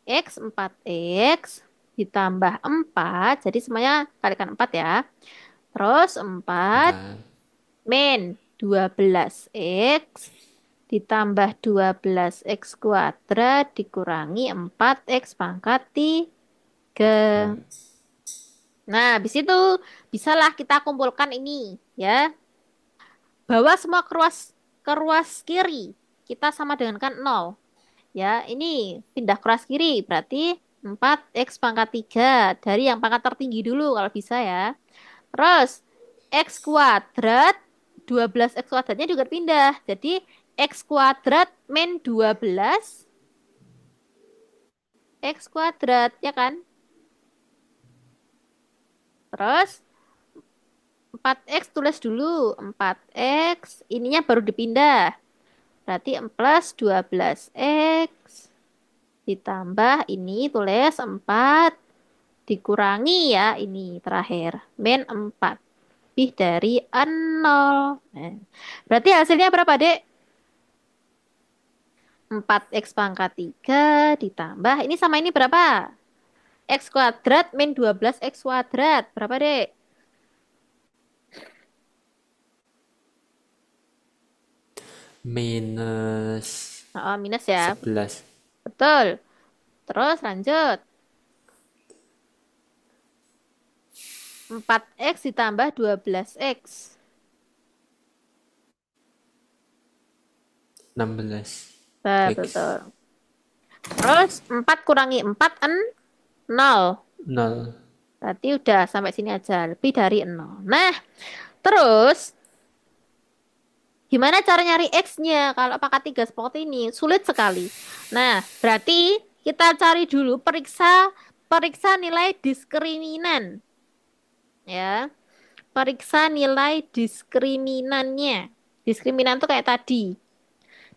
X 4X ditambah 4. Jadi semuanya kalikan 4 ya. Terus 4 4. min 12X ditambah 12X kuadrat dikurangi 4X pangkat 3. Ya. Nah, habis itu bisalah kita kumpulkan ini ya. Bawa semua ke ruas kiri. Kita sama dengan kan 0. Ya, ini pindah ke ruas kiri. Berarti 4X pangkat 3. Dari yang pangkat tertinggi dulu kalau bisa ya. Terus, X kuadrat. 12X kuadratnya juga pindah. Jadi, X kuadrat min 12. X kuadrat, ya kan? Terus 4x tulis dulu. 4x ininya baru dipindah. Berarti plus 12x ditambah ini tulis 4 dikurangi ya ini terakhir. Min 4 lebih dari 0. Nah, berarti hasilnya berapa, Dek? 4x pangkat 3 ditambah. Ini sama ini berapa? X kuadrat min 12x kuadrat. Berapa, Dek? Minus Oh, minus ya. 11. Betul. Terus lanjut. 4x ditambah 12x. 16 X. Betul. Terus 4 kurangi 4 0. 0. Berarti udah sampai sini aja. Lebih dari 0. Nah, terus gimana cara nyari X-nya kalau pangkat 3 seperti ini? Sulit sekali. Nah, berarti kita cari dulu periksa periksa nilai diskriminan. Ya, periksa nilai diskriminannya. Diskriminan tuh kayak tadi.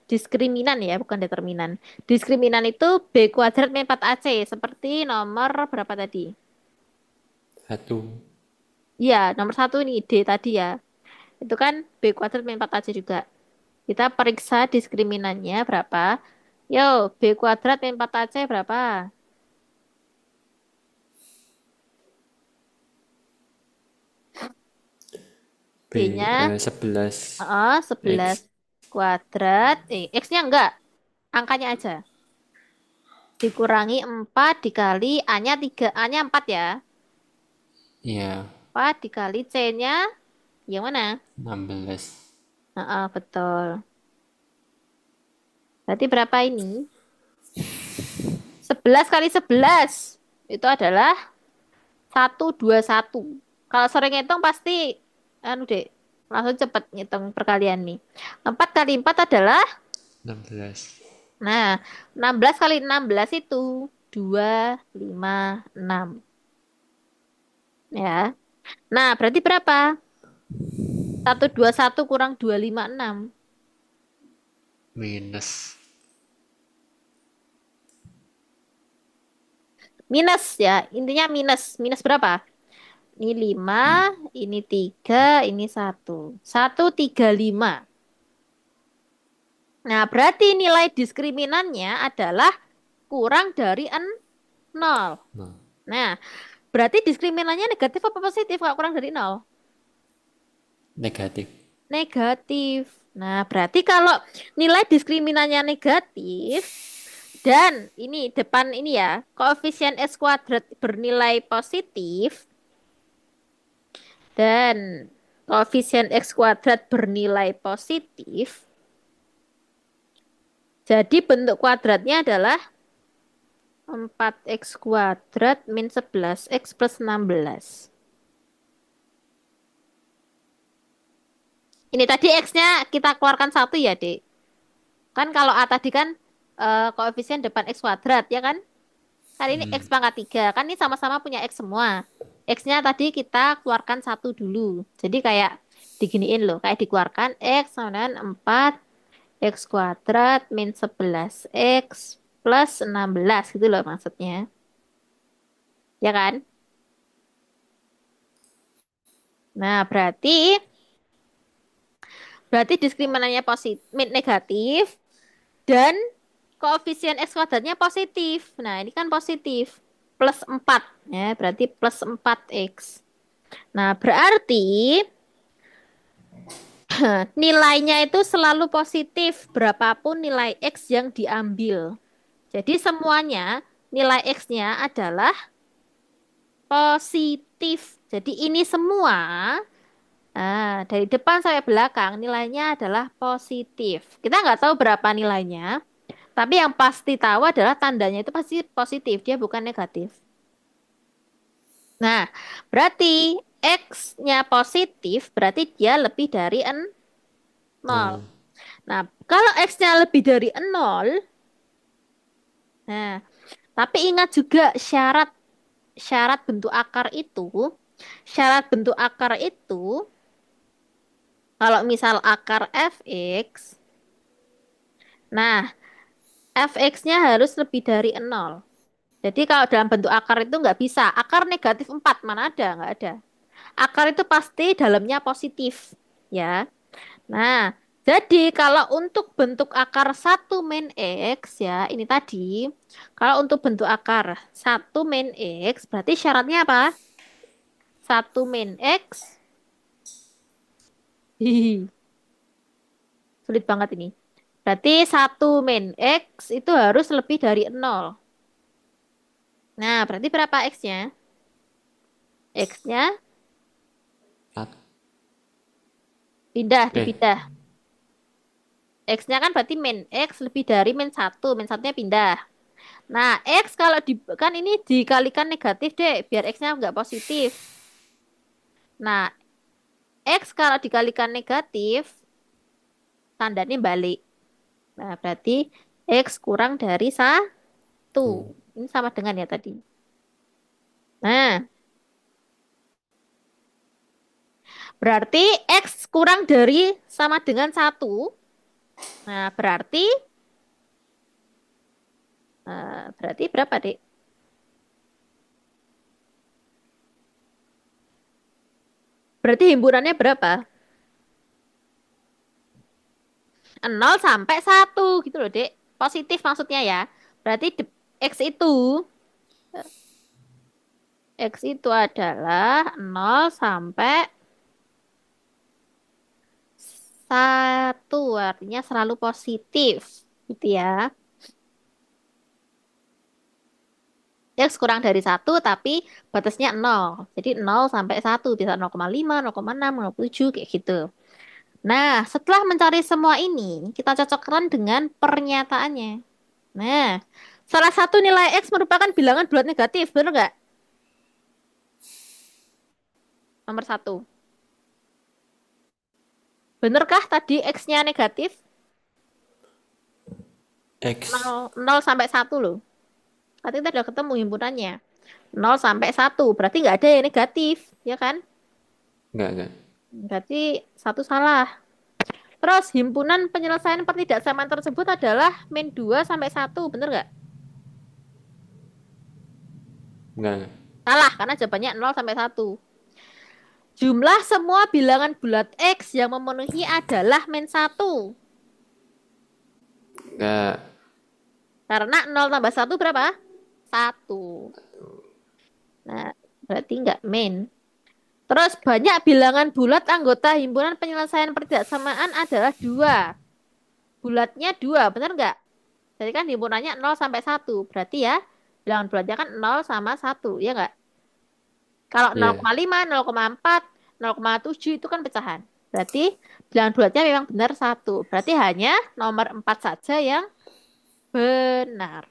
Diskriminan ya, bukan determinan. Diskriminan itu B kuadrat min 4AC. Seperti nomor berapa tadi? 1. Iya, nomor 1 ini D tadi ya. Itu kan B kuadrat min 4AC juga. Kita periksa diskriminannya berapa. Yo, B kuadrat min 4AC berapa? B B-nya 11 11 X. kuadrat. X-nya enggak. Angkanya aja. Dikurangi 4 dikali A-nya 3. A-nya 4 ya. Iya, 4 dikali C-nya yang mana? 16. Betul. Berarti berapa ini? 11 kali 11. Itu adalah 121. Kalau sering ngitung pasti, anu deh, langsung cepet ngitung perkalian nih. 4 kali 4 adalah, 16. nah, 16 kali 16 itu 256. Ya. Nah, berarti berapa? 121 kurang 256. Minus Minus ya, intinya minus. Minus berapa? Ini 5, ini 3, ini 1. 135. Nah, berarti nilai diskriminannya adalah kurang dari 0. 0. Nah, berarti diskriminannya negatif apa positif kalau kurang dari 0? Negatif. Negatif. Nah, berarti kalau nilai diskriminannya negatif dan ini depan ini ya, koefisien X kuadrat bernilai positif dan koefisien X kuadrat bernilai positif, jadi bentuk kuadratnya adalah 4x kuadrat min 11x plus 16. Ini tadi x-nya kita keluarkan satu ya, Dek. Kan kalau A tadi kan koefisien depan x kuadrat, ya kan? Kali ini x pangkat 3. Kan ini sama-sama punya x semua. X-nya tadi kita keluarkan satu dulu. Jadi kayak diginiin loh. Kayak dikeluarkan x sama dengan 4 x kuadrat min 11x plus 16 gitu loh maksudnya. Ya kan? Nah, berarti diskriminannya positif, negatif dan koefisien X kuadratnya positif. Nah, ini kan positif. Plus 4. Ya, berarti plus 4X. Nah, berarti nilainya itu selalu positif berapapun nilai X yang diambil. Jadi semuanya nilai X-nya adalah positif. Jadi ini semua dari depan sampai belakang nilainya adalah positif. Kita nggak tahu berapa nilainya, tapi yang pasti tahu adalah tandanya itu pasti positif, dia bukan negatif. Nah, berarti X-nya positif, berarti dia lebih dari 0. 0. Nah, kalau X-nya lebih dari 0, nah, tapi ingat juga syarat syarat bentuk akar itu Syarat bentuk akar itu, kalau misal akar fx, nah fx-nya harus lebih dari 0. Jadi kalau dalam bentuk akar itu nggak bisa. Akar negatif 4 mana ada? Nggak ada. Akar itu pasti dalamnya positif. Ya. Nah, jadi kalau untuk bentuk akar satu min X, ya ini tadi. Kalau untuk bentuk akar satu min X, berarti syaratnya apa? Satu min X. Hihi, sulit banget ini. Berarti satu min X itu harus lebih dari 0. Nah, berarti berapa X-nya? X-nya Sat- pindah, Eh, dipindah. X-nya kan berarti min X lebih dari min satu. Min satunya pindah. Nah, X kalau di, kan ini dikalikan negatif deh, biar X-nya nggak positif. Nah, X kalau dikalikan negatif, tandanya balik. Nah, berarti X kurang dari satu. tuh. Ini sama dengan ya tadi. Nah, berarti X kurang dari sama dengan satu. Nah, berarti berapa, Dek? Berarti himpunannya berapa? 0 sampai 1 gitu loh, Dek. Positif maksudnya ya. Berarti X itu X itu adalah 0 sampai 1, artinya selalu positif gitu ya. X kurang dari satu tapi batasnya 0. Jadi 0 sampai 1 bisa 0,5, 0,6, 0,7 kayak gitu. Nah, setelah mencari semua ini, kita cocokkan dengan pernyataannya. Nah, salah satu nilai X merupakan bilangan bulat negatif, benar nggak? Nomor satu. Benarkah tadi X-nya negatif? X. 0 sampai 1 loh. Tadi kita udah ketemu himpunannya. 0 sampai 1. Berarti nggak ada yang negatif. Ya kan? Enggak. Berarti satu salah. Terus himpunan penyelesaian pertidaksamaan tersebut adalah min 2 sampai 1. Bener nggak? Enggak. Salah, karena jawabannya 0 sampai 1. Jumlah semua bilangan bulat X yang memenuhi adalah min 1. Enggak. Karena 0 tambah 1 berapa? 1. Nah, berarti nggak min. Terus banyak bilangan bulat anggota himpunan penyelesaian pertidaksamaan adalah 2. Bulatnya 2, bener nggak? Jadi kan himpunannya 0 sampai 1. Berarti ya bilangan bulatnya kan 0 sama 1, ya nggak? Kalau Iya. 0,5, 0,4, 0,7 itu kan pecahan. Berarti bilangan bulatnya memang benar 1. Berarti hanya nomor 4 saja yang benar.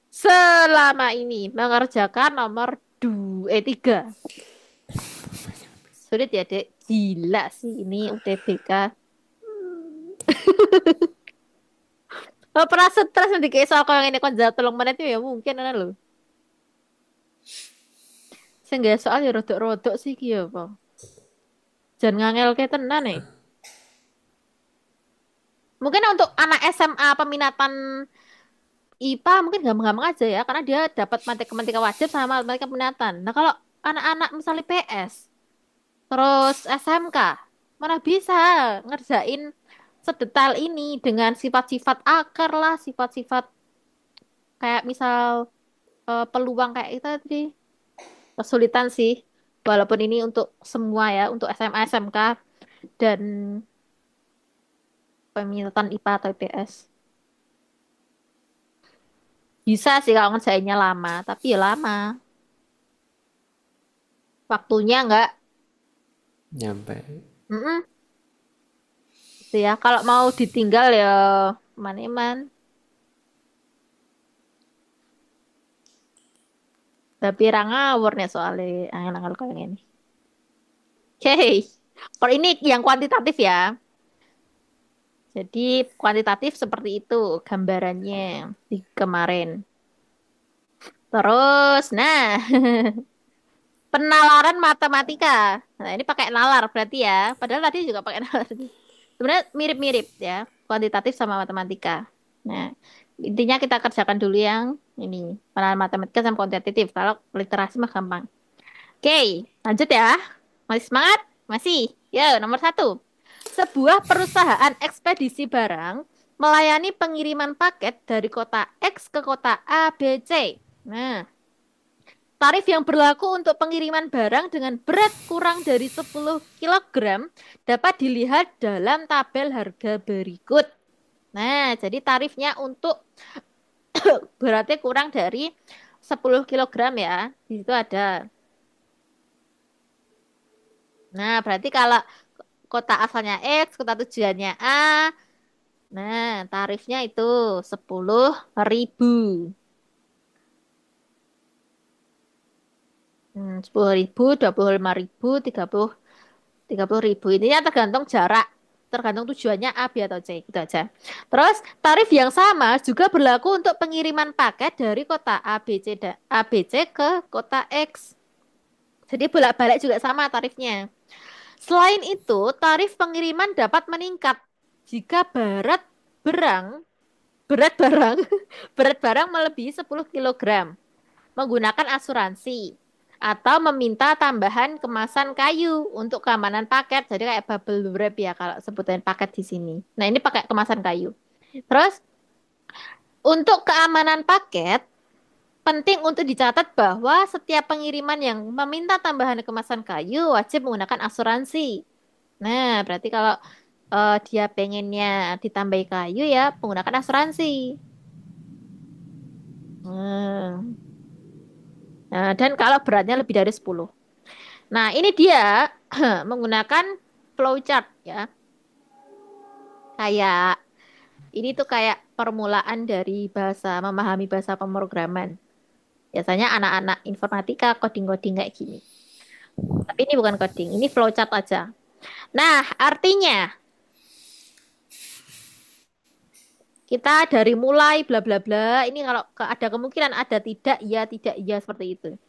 Selama ini mengerjakan nomor 3. Sulit ya, Dek. Gila sih ini UTBK. Oh, pernah stres nanti kayak soal kau yang ini kon jawab 3 menit itu ya mungkin ana lho. Sing gak soal ya rodok-rodok sih ki ya apa. Jan ngangelke tenan nih. Mungkin untuk anak SMA peminatan IPA mungkin gampang-gampang aja ya karena dia dapat matematika wajib sama matematika peminatan. Nah, kalau anak-anak misalnya PS terus SMK mana bisa ngerjain sedetail ini dengan sifat-sifat akar lah, sifat-sifat kayak misal peluang kayak itu tadi. Kesulitan sih. Walaupun ini untuk semua ya, untuk SMA, SMK, dan peminatan IPA atau IPS. Bisa sih kalau ngerjainnya lama, tapi ya lama. Waktunya nggak, Nyampe. mm gitu ya. Kalau mau ditinggal ya man-man. Tapi ra ngawur nih soalnya angel-angel kayak gini. Oke, kalau ini yang kuantitatif ya. Jadi kuantitatif seperti itu gambarannya di kemarin. Terus, nah, penalaran matematika. Nah, ini pakai nalar berarti ya. Padahal tadi juga pakai nalar. Sebenarnya mirip-mirip ya, kuantitatif sama matematika. Nah, intinya kita kerjakan dulu yang ini, penalaran matematika sama kuantitatif. Kalau literasi mah gampang. Oke, lanjut ya. Masih semangat? Masih. Yo, nomor satu. Sebuah perusahaan ekspedisi barang melayani pengiriman paket dari kota X ke kota A, B, C. Nah, tarif yang berlaku untuk pengiriman barang dengan berat kurang dari 10 kilogram dapat dilihat dalam tabel harga berikut. Nah, jadi tarifnya untuk beratnya kurang dari 10 kilogram ya. Di situ ada. Nah, berarti kalau kota asalnya X, kota tujuannya A, nah tarifnya itu 10.000. 10.000, 25.000, 30.000. Intinya tergantung jarak, tergantung tujuannya A, B, atau C. Gitu aja. Terus, tarif yang sama juga berlaku untuk pengiriman paket dari kota A, B, C, A, B, C ke kota X. Jadi bolak-balik juga sama tarifnya. Selain itu, tarif pengiriman dapat meningkat jika barang, berat barang, berat barang melebihi 10 kilogram menggunakan asuransi atau meminta tambahan kemasan kayu untuk keamanan paket. Jadi kayak bubble wrap ya kalau sebutan paket di sini. Nah, ini pakai kemasan kayu. Terus untuk keamanan paket penting untuk dicatat bahwa setiap pengiriman yang meminta tambahan kemasan kayu wajib menggunakan asuransi. Nah, berarti kalau dia pengennya ditambahi kayu ya menggunakan asuransi. Nah, dan kalau beratnya lebih dari 10. Nah, ini dia menggunakan flowchart ya. Kayak ini tuh kayak permulaan dari bahasa memahami bahasa pemrograman. Biasanya anak-anak informatika coding-coding kayak gini. Tapi ini bukan coding, ini flowchart aja. Nah, artinya kita dari mulai bla bla bla, ini kalau ada kemungkinan ada tidak iya seperti itu.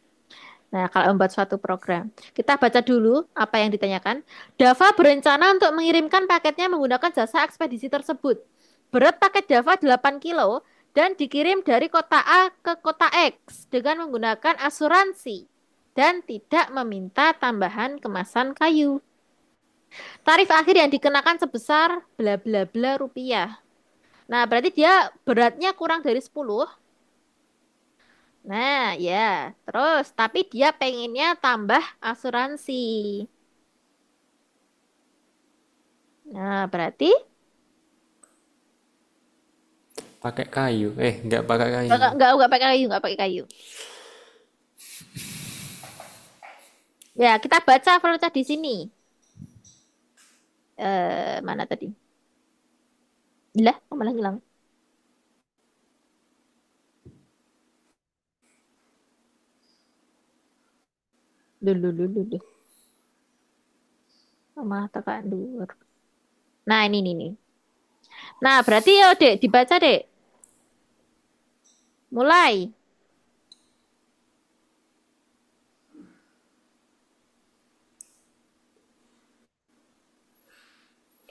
Nah, kalau membuat suatu program, kita baca dulu apa yang ditanyakan. Dava berencana untuk mengirimkan paketnya menggunakan jasa ekspedisi tersebut. Berat paket Dava 8 kilo dan dikirim dari kota A ke kota X dengan menggunakan asuransi dan tidak meminta tambahan kemasan kayu. Tarif akhir yang dikenakan sebesar bla bla bla rupiah. Nah, berarti dia beratnya kurang dari 10. Nah, ya. Terus, tapi dia pengennya tambah asuransi. Nah, berarti Pakai kayu. Nggak pakai kayu. nggak pakai kayu, nggak pakai kayu. Ya, kita baca flowchart di sini. Mana tadi? Lah, kok malah hilang? Dulu, dulu, dulu. Malah tekan dulu. Nah, ini nih. Nah, berarti ya, Dek, dibaca, Dek. Mulai.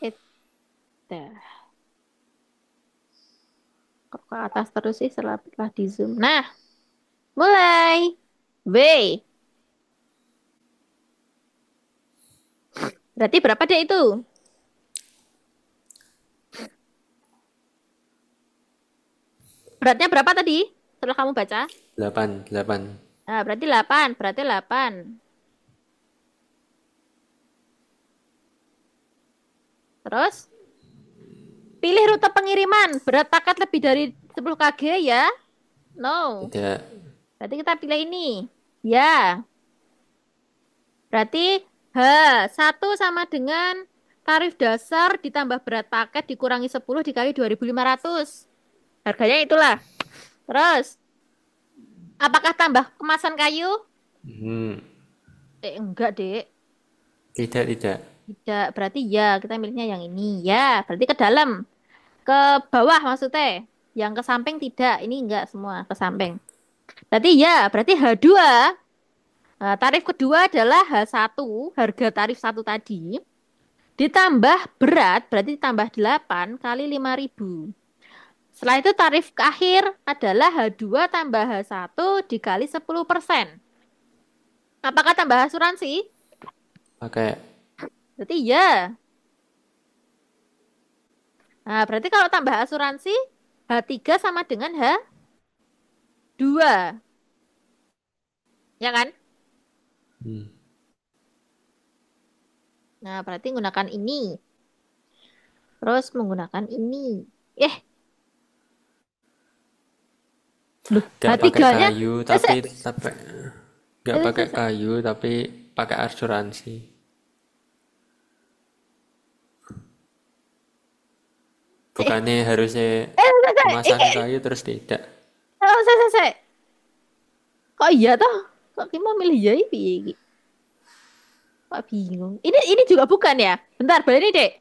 Eta. Kok ke atas terus sih setelah di zoom. Nah, mulai. W. Berarti berapa deh itu? Beratnya berapa tadi? Setelah kamu baca? 8, 8. Nah, berarti 8. Berarti 8. Terus, pilih rute pengiriman. Berat paket lebih dari 10 kg ya? No. Tidak. Berarti kita pilih ini. Ya. Berarti H. 1 sama dengan tarif dasar ditambah berat paket dikurangi 10 dikali 2.500. Harganya itulah. Terus, apakah tambah kemasan kayu? Hmm. Enggak, Dek. Tidak, tidak. Tidak. Berarti ya, kita milihnya yang ini. Ya, berarti ke dalam. Ke bawah maksudnya. Yang ke samping tidak. Ini enggak semua ke samping. Berarti ya, berarti H2. Nah, tarif kedua adalah H1, harga tarif satu tadi. Ditambah berat, berarti ditambah 8 kali 5.000. Setelah itu tarif akhir adalah H2 tambah H1 dikali 10%. Apakah tambah asuransi? Pakai Berarti ya. Nah, berarti kalau tambah asuransi, H3 sama dengan H2. Ya kan? hmm. Nah, berarti menggunakan ini. Terus menggunakan ini. Eh, loh, Gak pakai H3-nya. kayu Eh, tapi tapi gak eh, pakai eh, eh, kayu tapi pakai asuransi. eh, Bukannya harusnya memasang eh, kayu terus tidak. saya. Kok iya toh? Kok kita mau milih ya iki? Kok bingung. Ini juga bukan ya? Bentar, berarti Dek.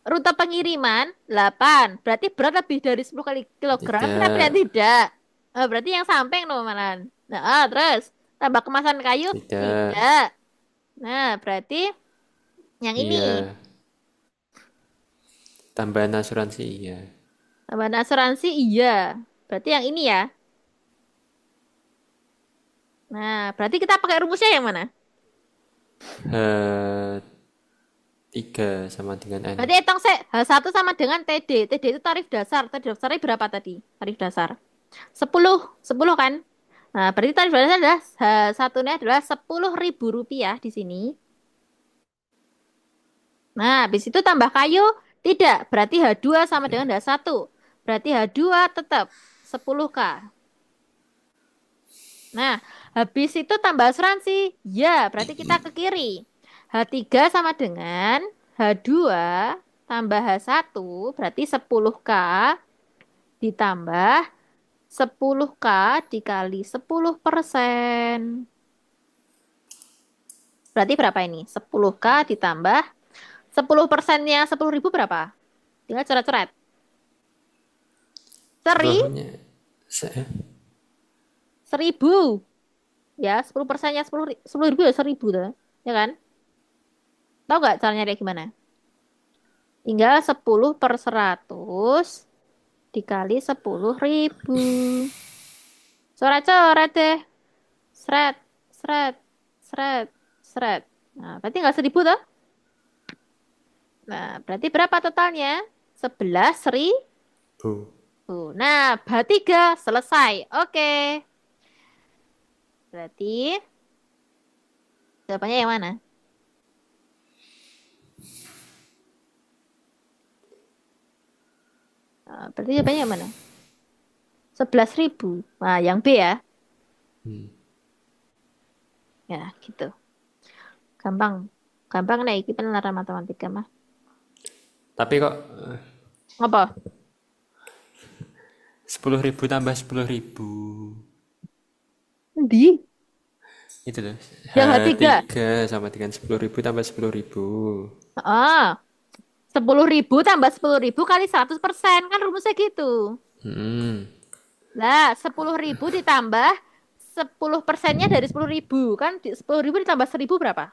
Rute pengiriman 8. Berarti berat lebih dari 10 kali kilogram. Kenapa yang Tidak, tidak? Berarti yang samping no manan. Nah, terus tambah kemasan kayu tidak. tidak. Nah, berarti yang ini. Iya, tambahan asuransi iya. Tambahan asuransi iya. Berarti yang ini ya. Nah, berarti kita pakai rumusnya yang mana? Tiga sama dengan N. Berarti hitung saya H1 sama dengan TD. TD itu tarif dasar. Tarif dasarnya berapa tadi? Tarif dasar. 10. 10 kan? Nah, berarti tarif dasar adalah H1-nya adalah Rp10.000 di sini. Nah, habis itu tambah kayu tidak. Berarti H2 sama dengan H1. Berarti H2 tetap 10K. Nah, habis itu tambah asuransi. Ya, berarti kita ke kiri. H3 sama dengan H2 tambah H1 berarti 10K ditambah 10K dikali 10%. Berarti berapa ini? 10K ditambah 10%-nya 10.000 berapa? Tinggal coret-coret. Seri, Sepuluhnya, 1.000. Ya, 10%-nya 10.000 ya 1.000 tuh. Ya kan? Tahu nggak caranya kayak gimana? Tinggal 10 per 100 dikali 10.000. Coret-coret deh. Seret, seret, seret, seret. Nah, berarti tinggal 1.000 tuh. Nah, berarti berapa totalnya? 11.000. Bu. Nah, B3 selesai. Oke. Berarti jawabannya yang mana? Berarti jawabannya yang mana? 11.000. Nah, yang B ya. Hmm. Ya, gitu. Gampang. Gampang nih, iki penelaran matematika mah. Tapi kok Apa? 10.000 tambah 10.000 Di? itu loh. Yang H3. H3 sama dengan 10.000 tambah 10.000. Ah, 10.000 tambah 10.000 kali 100%. Kan rumusnya gitu. Hmm. Lah, 10.000 ditambah 10%-nya dari 10.000. Kan 10.000 ditambah 1.000 berapa?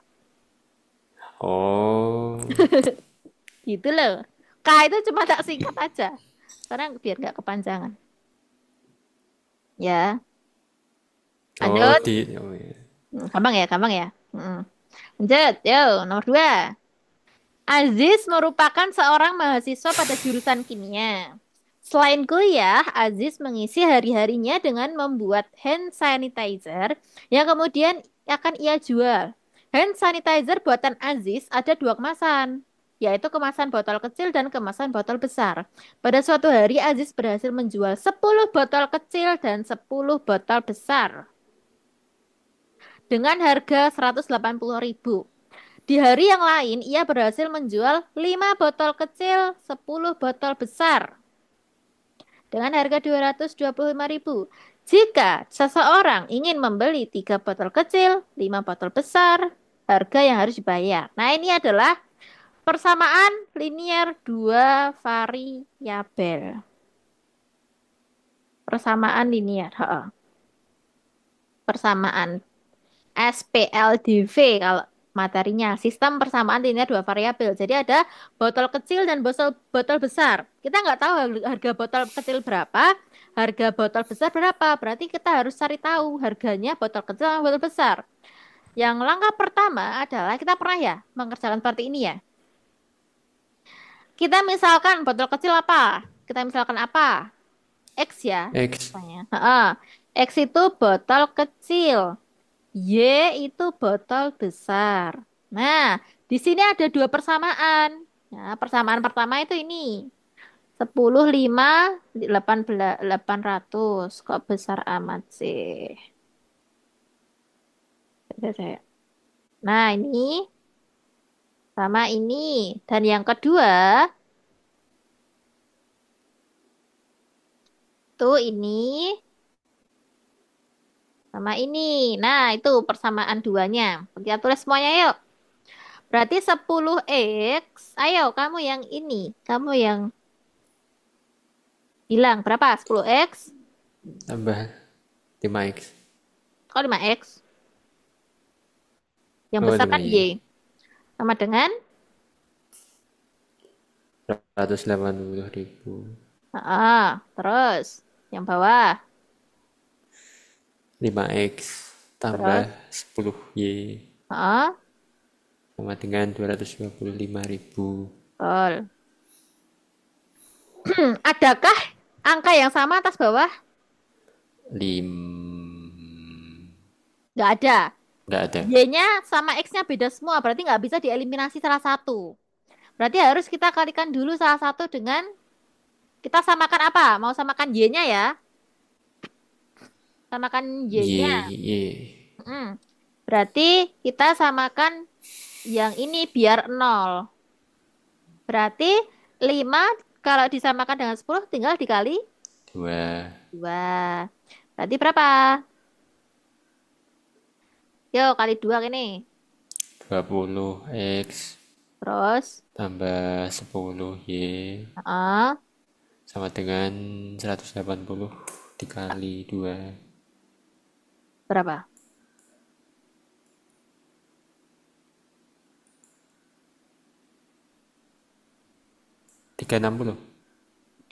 Oh, Gitu loh. K itu cuma tak singkat aja. Karena biar nggak kepanjangan. Ya, oh lanjut. di, oh iya. Gampang ya, gampang ya. Lanjut, yuk, nomor 2. Aziz merupakan seorang mahasiswa pada jurusan kimia. Selain kuliah, Aziz mengisi hari-harinya dengan membuat hand sanitizer yang kemudian akan ia jual. Hand sanitizer buatan Aziz ada dua kemasan, yaitu kemasan botol kecil dan kemasan botol besar. Pada suatu hari, Aziz berhasil menjual 10 botol kecil dan 10 botol besar dengan harga 180.000. Di hari yang lain, ia berhasil menjual 5 botol kecil, 10 botol besar dengan harga 225.000. Jika seseorang ingin membeli 3 botol kecil, 5 botol besar, harga yang harus dibayar. Nah, ini adalah persamaan linier dua variabel. Persamaan linier. Ha-ha. persamaan SPLDV kalau materinya. Sistem persamaan linear dua variabel. Jadi ada botol kecil dan botol besar. Kita nggak tahu harga botol kecil berapa, harga botol besar berapa. Berarti kita harus cari tahu harganya botol kecil dan botol besar. Yang langkah pertama adalah kita pernah ya mengerjakan seperti ini ya. Kita misalkan botol kecil apa? Kita misalkan apa? X ya. X. Misalnya. X itu botol kecil. Y itu botol besar. Nah, di sini ada dua persamaan. Nah, persamaan pertama itu ini. 10, 5, 18, 800. Kok besar amat sih? Nah, ini sama ini. Dan yang kedua, tuh ini sama ini. Nah, itu persamaan duanya. Kita tulis semuanya yuk. Berarti 10X. Ayo, kamu yang ini. Kamu yang bilang berapa? 10X. Tambah 5X. Kok 5X? Yang Oh, besar 5 kan ya. Y. Sama dengan 180.000. terus yang bawah. 5X tambah Terus 10Y ah, sama dengan 225.000. betul. Adakah angka yang sama atas bawah? Lim... Nggak ada. Nggak ada. Y-nya sama X-nya beda semua. Berarti nggak bisa dieliminasi salah satu. Berarti harus kita kalikan dulu salah satu dengan kita samakan apa? Mau samakan Y-nya ya? Samakan Y-nya. Y. Berarti kita samakan yang ini biar 0. Berarti 5 kalau disamakan dengan 10 tinggal dikali 2. 2. Berarti berapa? Yuk kali 2 ini. 20X Terus, tambah 10Y ah, sama dengan 180 dikali 2. berapa? 360.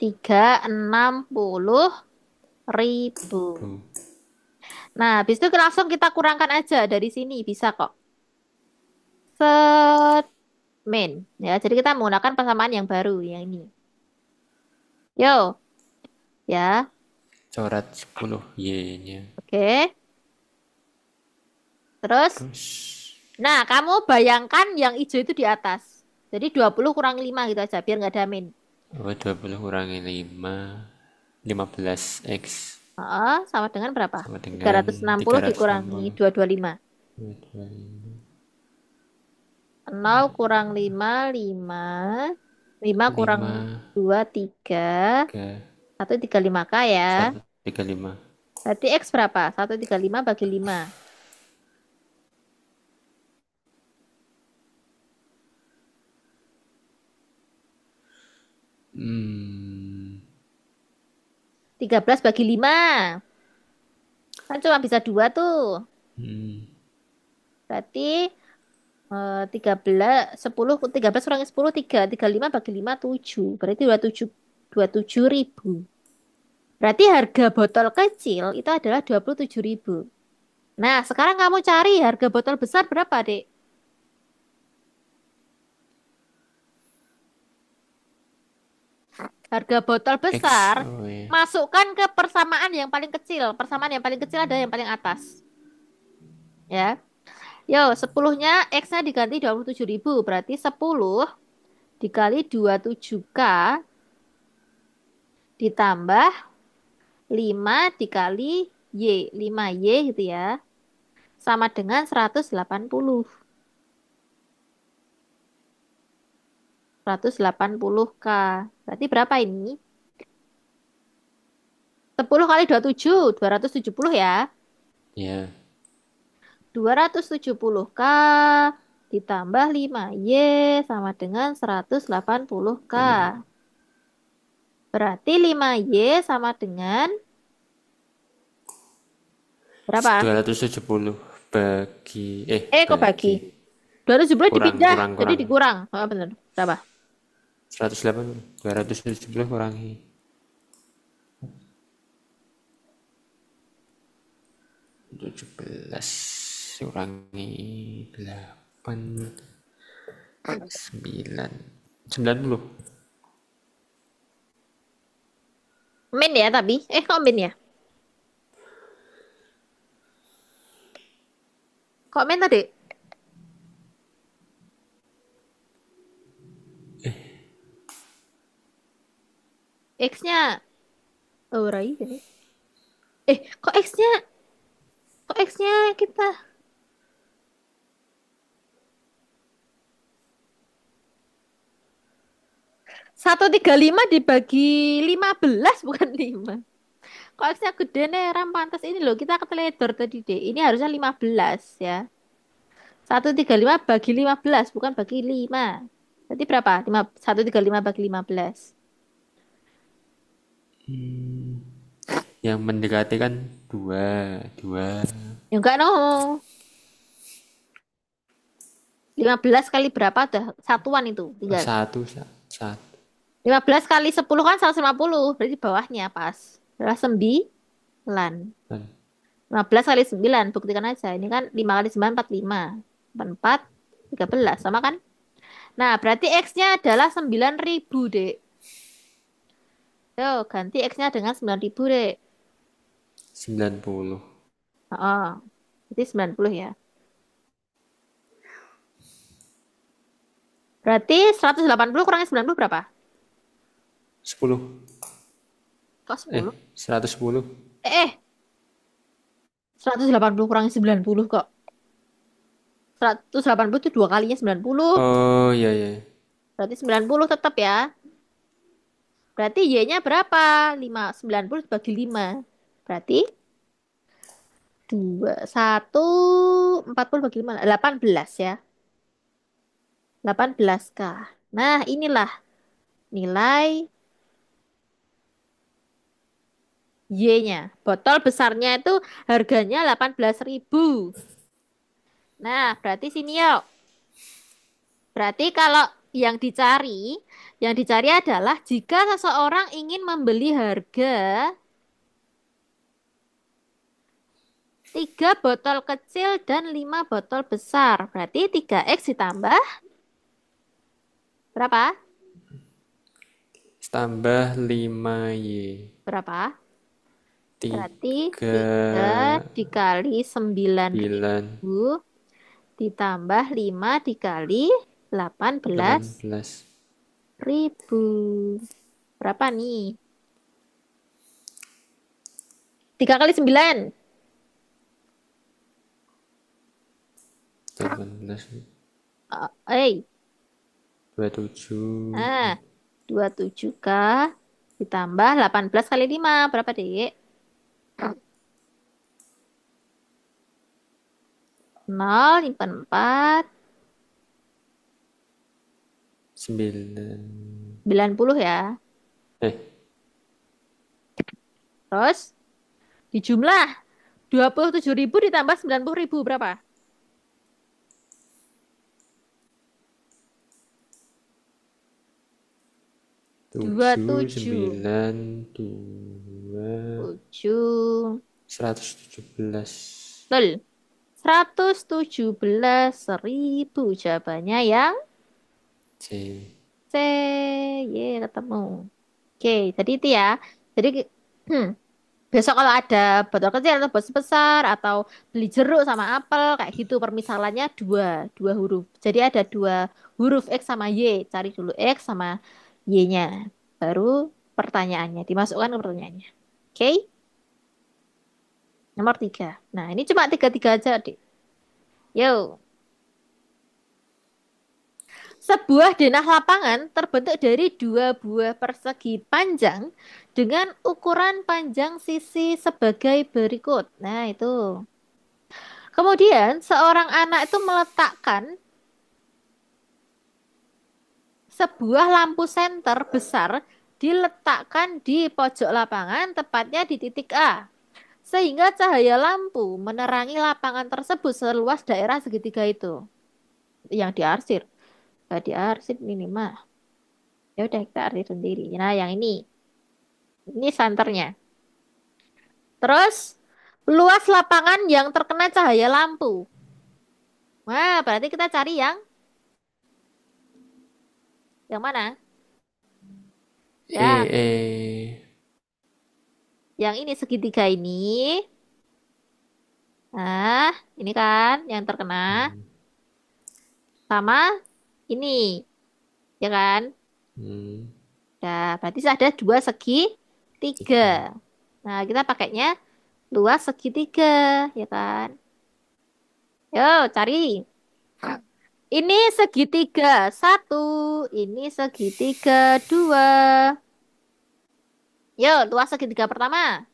360.000. Nah, habis itu langsung kita kurangkan aja dari sini. Bisa kok. Set min. Ya, jadi kita menggunakan persamaan yang baru. Yang ini. Yo, ya. Coret 10Y-nya. Oke. Terus, Terus nah kamu bayangkan yang hijau itu di atas. Jadi 20 kurang 5 gitu aja. Biar nggak ada min. 20 kurangi 5, 15X Sama dengan berapa? sama Tiga dengan ratus enam puluh dikurangi 360. 225. 0 kurang 5 5. 5 kurang 5, 2 3. 3, 135K ya. 135. Berarti X berapa? 135 bagi 5. Hmm, 13 bagi 5. Kan cuma bisa 2 tuh. hmm. Berarti 13, 10, 13 kurangi 10, 3. 35 bagi 5, 7. Berarti 27.000. Berarti harga botol kecil itu adalah 27.000. Nah, sekarang kamu cari harga botol besar berapa, Dek? Harga botol X, besar, oh ya. masukkan ke persamaan yang paling kecil. Persamaan yang paling kecil ada yang paling atas. Ya. Yo, 10-nya X-nya diganti 27.000. Berarti 10 dikali 27K ditambah 5 dikali Y. 5Y gitu ya. Sama dengan 180. 180K. Berarti berapa ini? 10 kali 27, 270 ya. Ya, 270K ditambah 5Y sama dengan 180K. Berarti 5Y sama dengan Berapa? 270 bagi Kok bagi? bagi 270 kurang dipindah, kurang jadi kurang dikurang. Oh, bener. Berapa? 180 270 kurangi 17 kurangi 8 9 90 Min ya tapi. Kok min ya? Kok min tadi? X-nya. Oh, Rai ini. Kok X-nya? Kok X-nya kita? 135 dibagi 15 bukan 5. Kok X-nya gede nih, RAM pantas ini loh. Kita keteledor tadi deh. Ini harusnya 15 ya. 135 bagi 15 bukan bagi 5. Berarti berapa? 135 bagi 15. yang mendekati kan dua dua Ya enggak no. 15 kali berapa udah satuan itu. Tinggal. satu satu 15 kali 10 kan 150. Berarti bawahnya pas. Adalah 9. 15 kali 9. Buktikan aja. Ini kan 5 kali 9 45. 4, 13. Sama kan? Nah, berarti X-nya adalah 9.000, Dek. Yo, ganti X-nya dengan 9.000, Dek. 90 Oh, jadi 90 ya. Berarti 180 kurangi 90 berapa? 10 Kok 10? 110 Eh, 180 kurangi 90 kok. 180 itu dua kalinya 90. oh iya iya Berarti 90 tetap ya. Berarti Y-nya berapa? 5. 90 dibagi 5. Berarti 2, 1, 40 bagi 5. 18 ya. 18K. Nah, inilah nilai Y-nya. Botol besarnya itu harganya 18.000. Nah, berarti sini yuk. Berarti kalau yang dicari adalah jika seseorang ingin membeli harga 3 botol kecil dan 5 botol besar. Berarti 3X ditambah berapa? tambah 5Y Berapa? Berarti 3 3 dikali 9 9.000 ditambah 5 dikali 18.000. 18 Berapa nih? 3 kali 9. 18 Eh, 27 ah, 27K ditambah 18 kali 5. Berapa, Dek? 0, nyimpan 4. 9 90 ya. eh Terus dijumlah 27.000 ditambah 90.000 berapa? 7 27. 9 2 7. 117 Betul. 117.000 jawabannya yang C C. Ye, ketemu. Oke, jadi itu ya. Jadi hmm, besok kalau ada botol kecil atau botol besar atau beli jeruk sama apel kayak gitu permisalannya dua huruf. Jadi ada 2 huruf X sama Y. Cari dulu X sama Y-nya. Baru pertanyaannya dimasukkan ke pertanyaannya. Oke, nomor 3. Nah, ini cuma tiga-tiga aja, Dik. Yo. Sebuah denah lapangan terbentuk dari 2 buah persegi panjang dengan ukuran panjang sisi sebagai berikut. Nah, itu. Kemudian, seorang anak itu meletakkan sebuah lampu senter besar diletakkan di pojok lapangan, tepatnya di titik A. Sehingga cahaya lampu menerangi lapangan tersebut seluas daerah segitiga itu. Yang diarsir. Gak diarsir ini mah. Ya udah kita arsir sendiri. Nah, yang ini. Ini santernya. Terus, luas lapangan yang terkena cahaya lampu. Nah, berarti kita cari yang mana? E, Yang E. yang ini segitiga ini. Nah, ini kan yang terkena Hmm. sama ini, ya kan? Hmm. Nah, berarti ada dua segitiga. Tiga. Nah, kita pakainya luas segitiga, ya kan? Yo, cari. Ini segitiga satu, ini segitiga dua. Yo, luas segitiga pertama.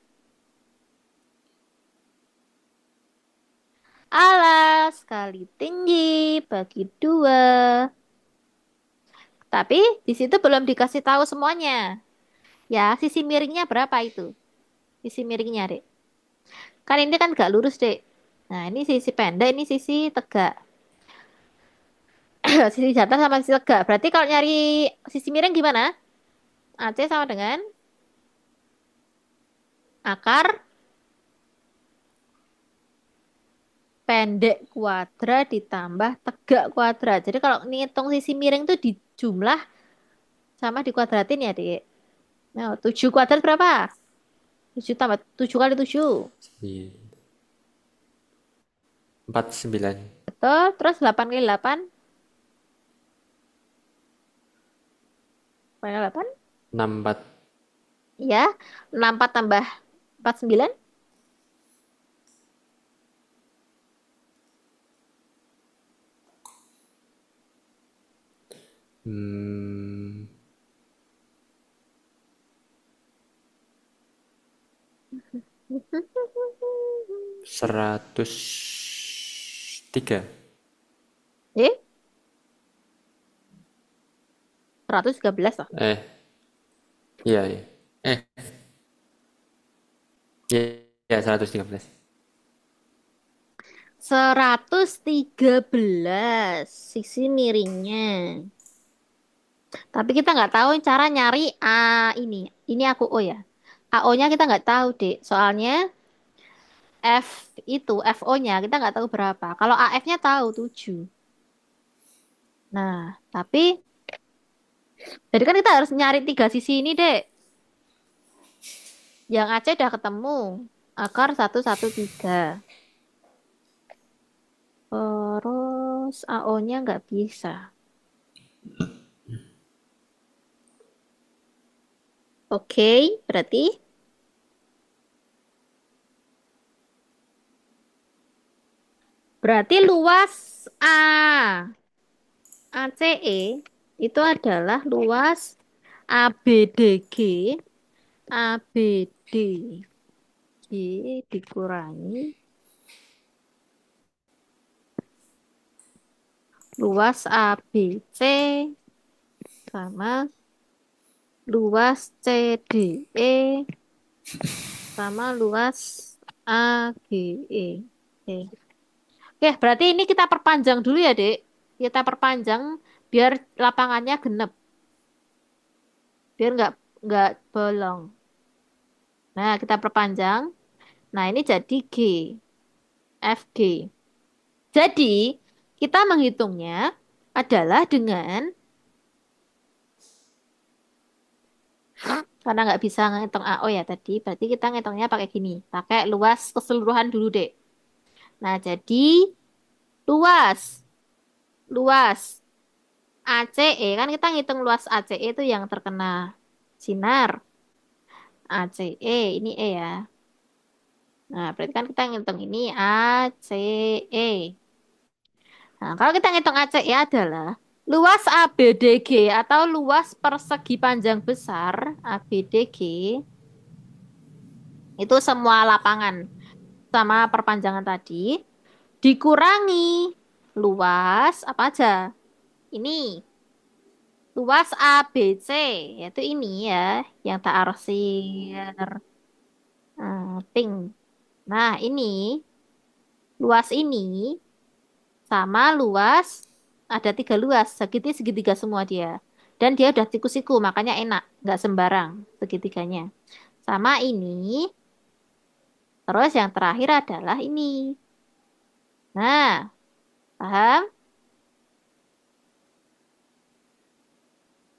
Alas kali tinggi bagi dua. Tapi di situ belum dikasih tahu semuanya. Ya, sisi miringnya berapa itu? Sisi miringnya, Dek. Kan ini kan gak lurus, Dek. Nah, ini sisi pendek, ini sisi tegak. Sisi datar sama sisi tegak. Berarti kalau nyari sisi miring gimana? AC sama dengan akar pendek kuadrat ditambah tegak kuadrat. Jadi kalau ngitung sisi miring itu dijumlah sama dikuadratin ya, Dek. Nah, 7 kuadrat berapa? 7 tambah 7 kali 7. 49. Betul. Terus 8 kali 8. 8 kali 8. 64. Ya. 64 tambah 49. Hmm. 103. Eh, 113 lah. Iya, iya. Eh, iya, iya, 113. 113 sisi miringnya. Tapi kita nggak tahu cara nyari A ini. Ini aku O ya. AO-nya kita nggak tahu, Dek. Soalnya F itu FO-nya kita nggak tahu berapa. Kalau AF-nya tahu 7. Nah, tapi jadi kan kita harus nyari tiga sisi ini, Dek. Yang AC udah ketemu. Akar 113. Terus AO-nya nggak bisa. Oke, berarti luas ACE itu adalah luas ABDG dikurangi luas ABC sama luas CDE sama luas AGE. Oke. Oke, berarti ini kita perpanjang dulu ya, Dek. Kita perpanjang biar lapangannya genep, biar nggak bolong. Nah, kita perpanjang. Nah, ini jadi G, FG. Jadi, kita menghitungnya adalah dengan, karena nggak bisa ngitung AO ya tadi, berarti kita ngitungnya pakai gini. Pakai luas keseluruhan dulu, Dek. Nah, jadi luas, luas ACE, kan kita ngitung luas ACE itu yang terkena sinar. ACE, ini E ya. Nah, berarti kan kita ngitung ini ACE. Nah, kalau kita ngitung ACE adalah luas ABDG atau luas persegi panjang besar ABDG itu semua lapangan sama perpanjangan tadi dikurangi luas apa aja? Ini luas ABC yaitu ini ya yang tak arsir pink. Nah, ini luas ini sama luas, ada tiga luas, segitiga semua dia. Dan dia udah siku-siku, makanya enak, nggak sembarang segitiganya. Sama ini, terus yang terakhir adalah ini. Nah, paham?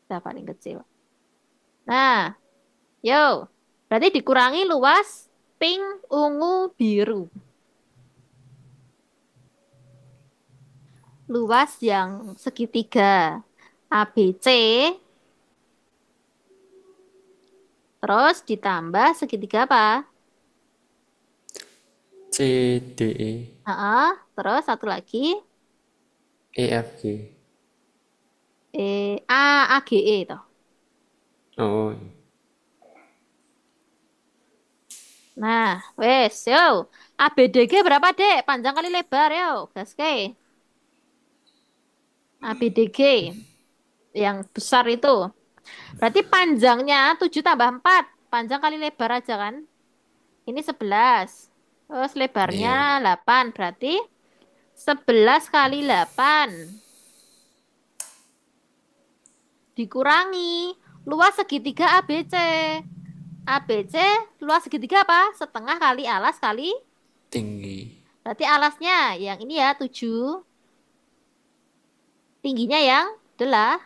Udah paling kecil. Nah, yo, berarti dikurangi luas pink, ungu, biru. Luas yang segitiga ABC, terus ditambah segitiga apa? C, D, E, Terus satu lagi, E, F, G. AGE toh. Oh, Nah, wes, yo. ABDG berapa, Dek? Panjang kali lebar, yo. Gaske. ABDG yang besar itu. Berarti panjangnya 7 tambah 4. Panjang kali lebar aja kan? Ini 11. Terus lebarnya iya. 8. Berarti 11 kali 8 dikurangi luas segitiga ABC. ABC luas segitiga apa? Setengah kali alas kali. Tinggi. Berarti alasnya yang ini ya 7. Tingginya yang 8.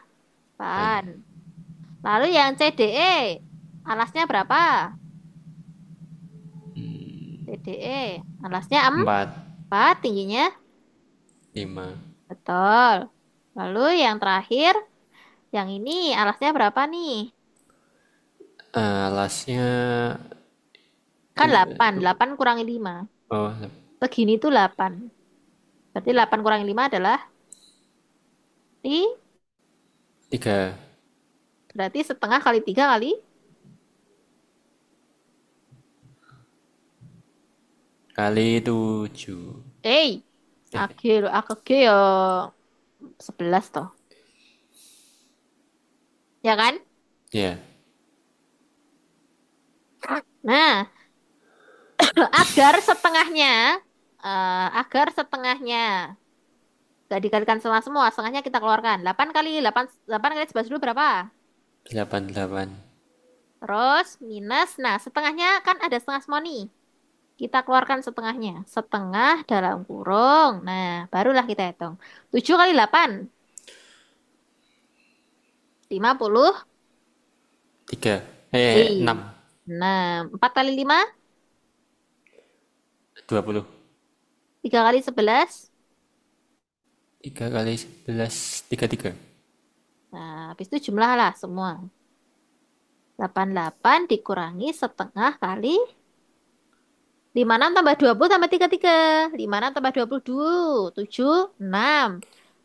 Pan. Lalu yang CDE alasnya berapa? CDE alasnya 4, 4. Tingginya 5. betul. Lalu yang terakhir, yang ini alasnya berapa nih? Alasnya Kan dua, 8. 8 kurangi 5. oh, Segini itu 8. Berarti 8 kurangi 5 adalah di tiga berarti setengah kali 3 kali. kali 7. Eh, Eh, AG yo 11 toh. Ya kan? ya. Nah, agar setengahnya agar setengahnya gak dikalikan sama semua, setengahnya kita keluarkan. 8 kali 8 8 kali 11 dulu berapa? 8, 8. Terus minus. Nah, setengahnya kan ada setengah semua nih. Kita keluarkan setengahnya. Setengah dalam kurung. Nah, barulah kita hitung. 7 kali 8. 50. 3. Eh, 6. 6. 4 kali 5. 20. 3 kali 11. 3 kali 11. 33. Nah, habis itu jumlah lah semua. 88 dikurangi setengah kali 56 tambah 20 tambah 33. 56 tambah 22. 76.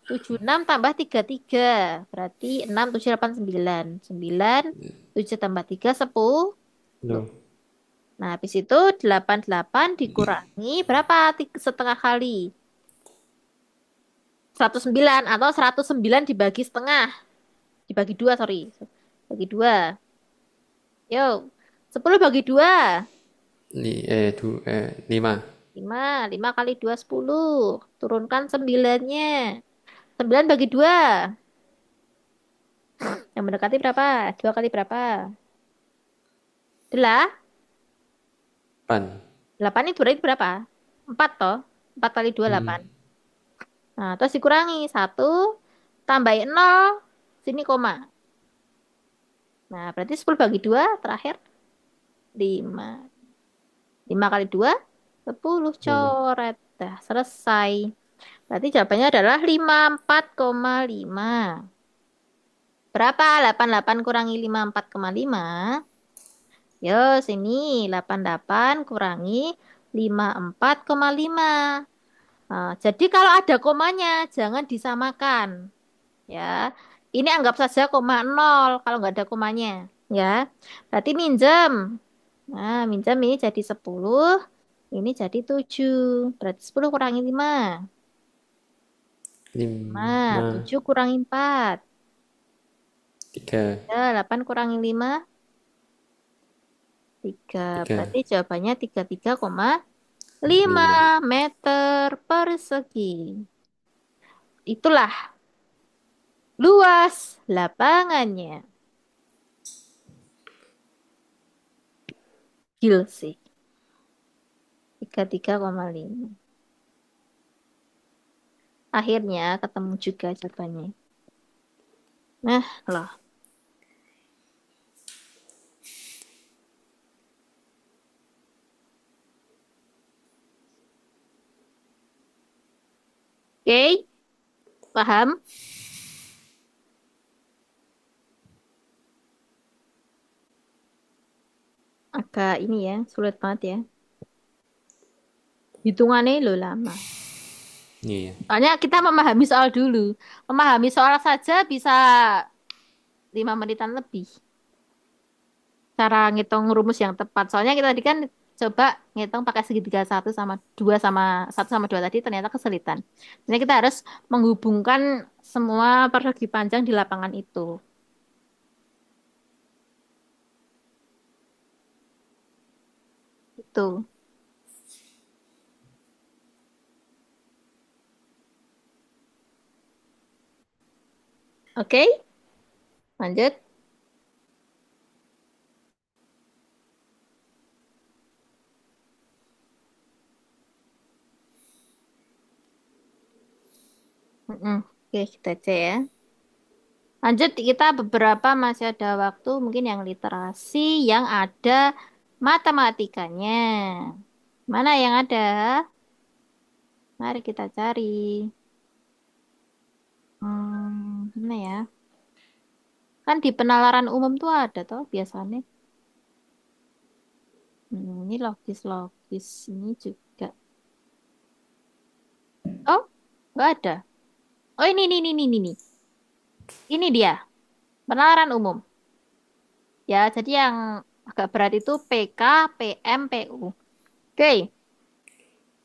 76 tambah 33. Berarti 6, 7, 8, 9. 9, 7 tambah 3, 10. Loh. Nah, habis itu 88 dikurangi berapa? Setengah kali. 109 atau 109 dibagi setengah. Dibagi 2, sorry. Bagi 2. Yuk. 10 bagi 2. 5. 5. 5 kali 2, 10. Turunkan 9-nya. 9 bagi 2. Yang mendekati berapa? 2 kali berapa? Adalah Pan. 8 itu berarti berapa? 4 toh. 4 kali 2, Hmm. 8. Nah, terus dikurangi. 1. Tambahin 0. Sini koma. Nah, berarti 10 bagi 2 terakhir 5. 5 kali 2, 10 10. coret. Dah, selesai. Berarti jawabannya adalah 54,5. Berapa? 88 kurangi 54,5. Yo, sini 88 kurangi 54,5. Nah, jadi kalau ada komanya, jangan disamakan. Ya, ini anggap saja koma nol kalau nggak ada komanya. Ya, berarti minjem. Nah, minjem ini jadi 10, ini jadi 7. Berarti 10 kurangi 5. Nah, 5. 7 kurangi 4. 3. Ya, 8 kurangi 5. 3. 3. Berarti jawabannya 33,5. lima Iya. meter persegi. Itulah luas lapangannya. Gil sih. 33,5. Akhirnya ketemu juga jawabannya. Nah, loh. Oke, paham? Agak ini ya, sulit banget ya. Hitungannya lo lama. Iya. Soalnya kita memahami soal dulu. Memahami soal saja bisa 5 menitan lebih. Cara ngitung rumus yang tepat. Soalnya kita tadi kan coba ngitung pakai segitiga satu sama dua tadi ternyata kesulitan. Jadi kita harus menghubungkan semua persegi panjang di lapangan itu. Itu. Oke, lanjut. Mm-mm. Oke, kita cek ya. Lanjut, kita beberapa masih ada waktu mungkin yang literasi, yang ada matematikanya. Mana yang ada? Mari kita cari. Mana ya? Kan di penalaran umum tuh ada toh biasanya. Ini logis-logis ini juga. Oh, nggak ada. Oh, ini. Ini dia, penalaran umum. Ya, jadi yang agak berat itu PK, PM, PU. Oke,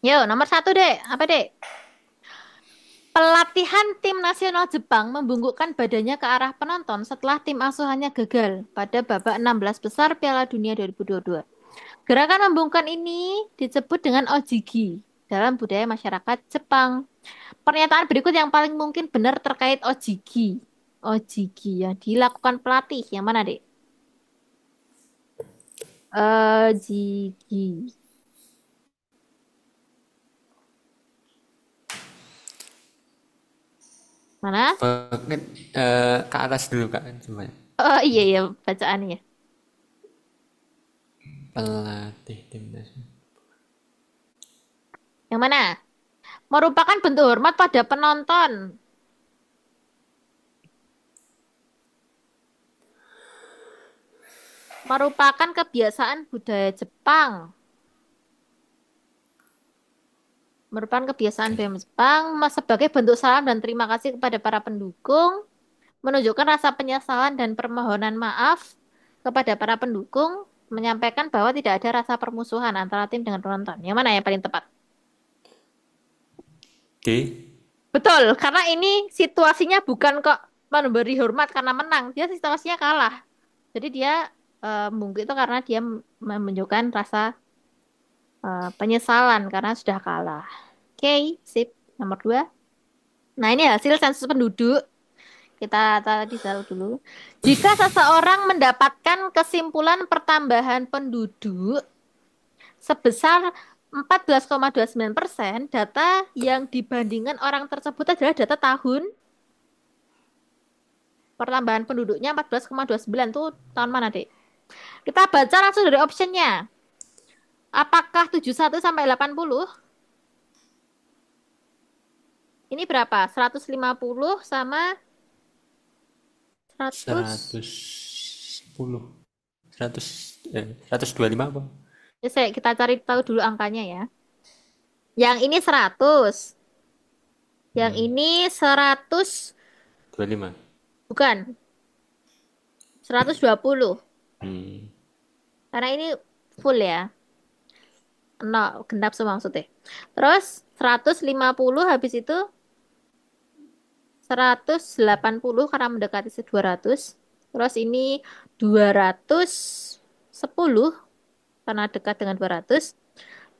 yuk nomor satu deh. Apa deh? Pelatihan tim nasional Jepang membungkukkan badannya ke arah penonton setelah tim asuhannya gagal pada babak 16 besar Piala Dunia 2022. Gerakan membungkukkan ini disebut dengan ojigi dalam budaya masyarakat Jepang. Pernyataan berikut yang paling mungkin benar terkait ojigi. Ojigi yang dilakukan pelatih. Yang mana, Dek? Ojigi. Mana? Mungkin ke atas dulu Kak. Coba. Oh iya, iya, bacaannya. Pelatih timnas. Yang mana? Merupakan bentuk hormat pada penonton. Merupakan kebiasaan budaya Jepang. Merupakan kebiasaan BEM Jepang sebagai bentuk salam dan terima kasih kepada para pendukung, menunjukkan rasa penyesalan dan permohonan maaf kepada para pendukung, menyampaikan bahwa tidak ada rasa permusuhan antara tim dengan penonton. Yang mana yang paling tepat? D. Betul, karena ini situasinya bukan kok memberi hormat karena menang, dia situasinya kalah. Jadi dia mungkin itu karena dia menunjukkan rasa penyesalan karena sudah kalah. Oke, sip. Nomor 2. Nah, ini hasil sensus penduduk. Kita tadi tahu dulu. Jika seseorang mendapatkan kesimpulan pertambahan penduduk sebesar 14,29%, data yang dibandingkan orang tersebut adalah data tahun pertambahan penduduknya 14,29 tuh tahun mana, Dek? Kita baca langsung dari optionnya. Apakah 71 sampai 80? Ini berapa? 150 sama 100. 110. 125 apa? Ya, kita cari tahu dulu angkanya ya. Yang ini 100. Yang Hmm. ini 100, 25. bukan, 120. Hmm. Karena ini full ya. No, genap semua maksudnya. Terus 150 habis itu 180 karena mendekati 200. Terus ini 210 karena dekat dengan 200.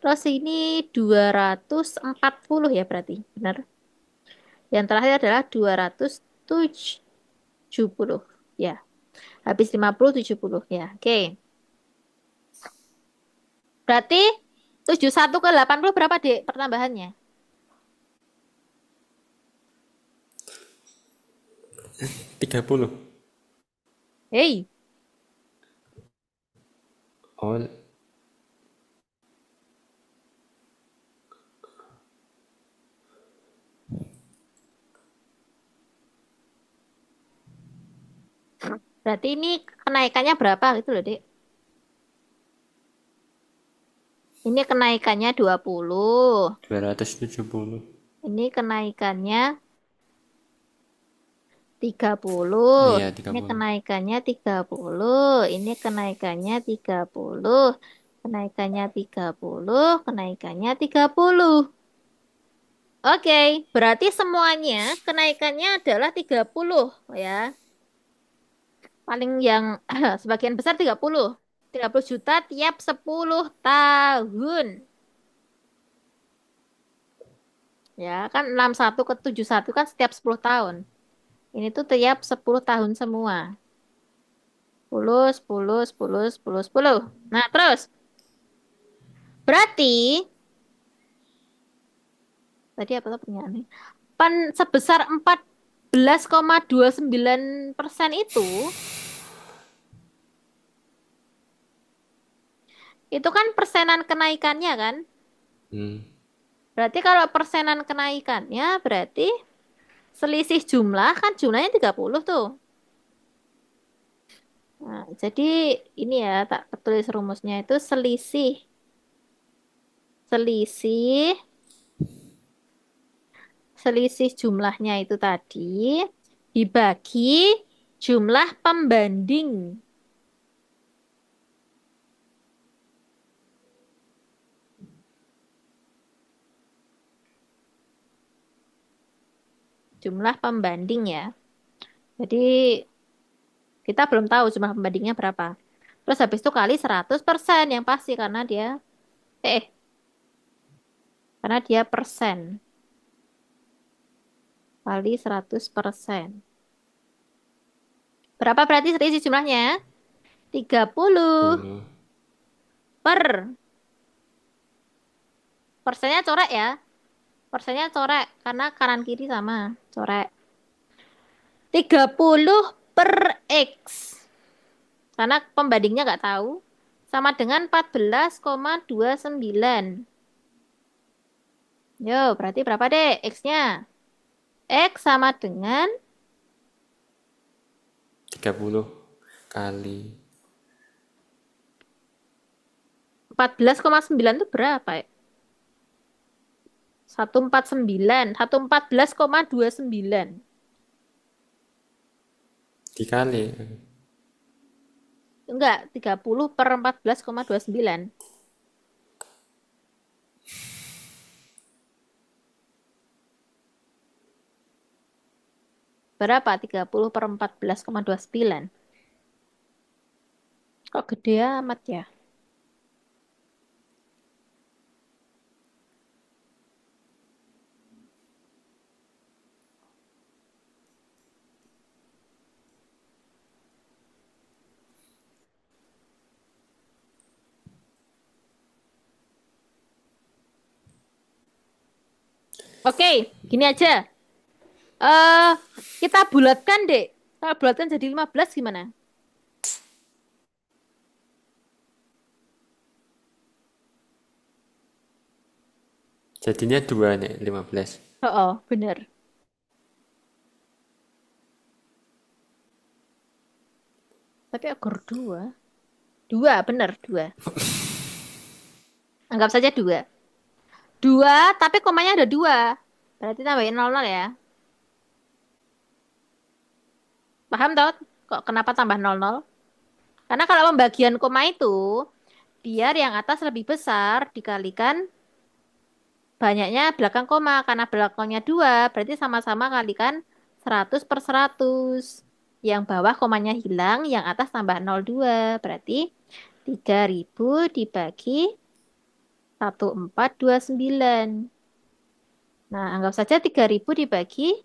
Terus ini 240 ya berarti. Benar. Yang terakhir adalah 270. Ya. Habis 50, 70. Ya. Oke. Berarti 71 ke 80 berapa, Dek, pertambahannya? 30. Hei. Oh, Berarti ini kenaikannya berapa gitu loh, Dek. Ini kenaikannya 20. 270. Ini kenaikannya 30. Iya, Ini 30. kenaikannya 30. Ini kenaikannya 30. Kenaikannya 30. Kenaikannya 30. Oke, berarti semuanya kenaikannya adalah 30 ya. Paling yang sebagian besar 30. 30 juta tiap 10 tahun. Ya, kan 61 ke 71 kan setiap 10 tahun. Ini tuh tiap 10 tahun semua. 10, 10, 10, 10, 10. Nah, terus berarti tadi apa tuh pertanyaannya? Sebesar 14,29% itu kan persenan kenaikannya kan? Hmm. Berarti kalau persenan kenaikannya berarti selisih jumlah kan jumlahnya 30 tuh. Nah, jadi ini ya tak tulis rumusnya itu selisih selisih selisih jumlahnya itu tadi dibagi jumlah pembanding. Jumlah pembanding ya. Jadi kita belum tahu jumlah pembandingnya berapa. Terus habis itu kali 100% yang pasti eh karena dia persen kali 100%. Berapa berarti selisih jumlahnya? 30 10. per persennya coret ya. Persennya coret karena kanan kiri sama, coret. 30 per X. Karena pembandingnya nggak tahu. Sama dengan 14,29. Yo, berarti berapa deh X-nya? X sama dengan 30 kali 14,9 itu berapa ya? 149, 114,29. dikali. Enggak, 30 per 14,29. Berapa? 30 per 14,29. Kok gede amat ya? Oke, gini aja. Eh, kita bulatkan, Dek. Kalau bulatkan jadi 15 gimana? Jadinya 2 nih, 15. Oh, oh, bener. Tapi ekor dua. Dua, bener, dua. Anggap saja dua. Dua, tapi komanya ada dua. Berarti tambahin 00 ya. Paham toh? Kok kenapa tambah 00? Karena kalau pembagian koma itu, biar yang atas lebih besar dikalikan banyaknya belakang koma. Karena belakangnya dua, berarti sama-sama kalikan 100 per 100. Yang bawah komanya hilang, yang atas tambah 02. Berarti 3000 dibagi 1429. Nah, anggap saja 3.000 dibagi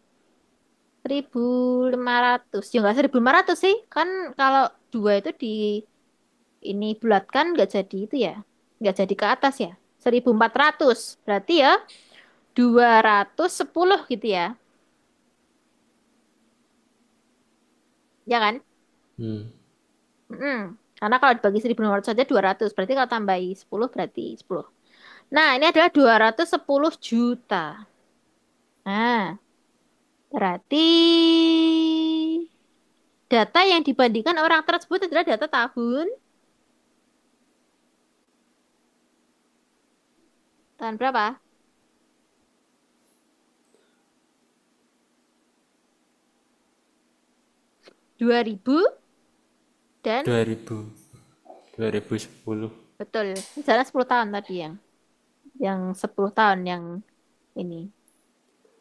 1.500. Ya nggak 1.500 sih. Kan kalau dua itu di ini bulatkan nggak jadi itu ya. Nggak jadi ke atas ya. 1.400. Berarti ya 210 gitu ya. Ya kan? Hmm. Mm-mm. Karena kalau dibagi 1.500 saja 200. Berarti kalau tambahi 10 berarti 10. Nah, ini adalah 210 juta. Nah, berarti data yang dibandingkan orang tersebut adalah data tahun berapa? 2000 dan 2010. betul. Misalnya 10 tahun tadi yang 10 tahun yang ini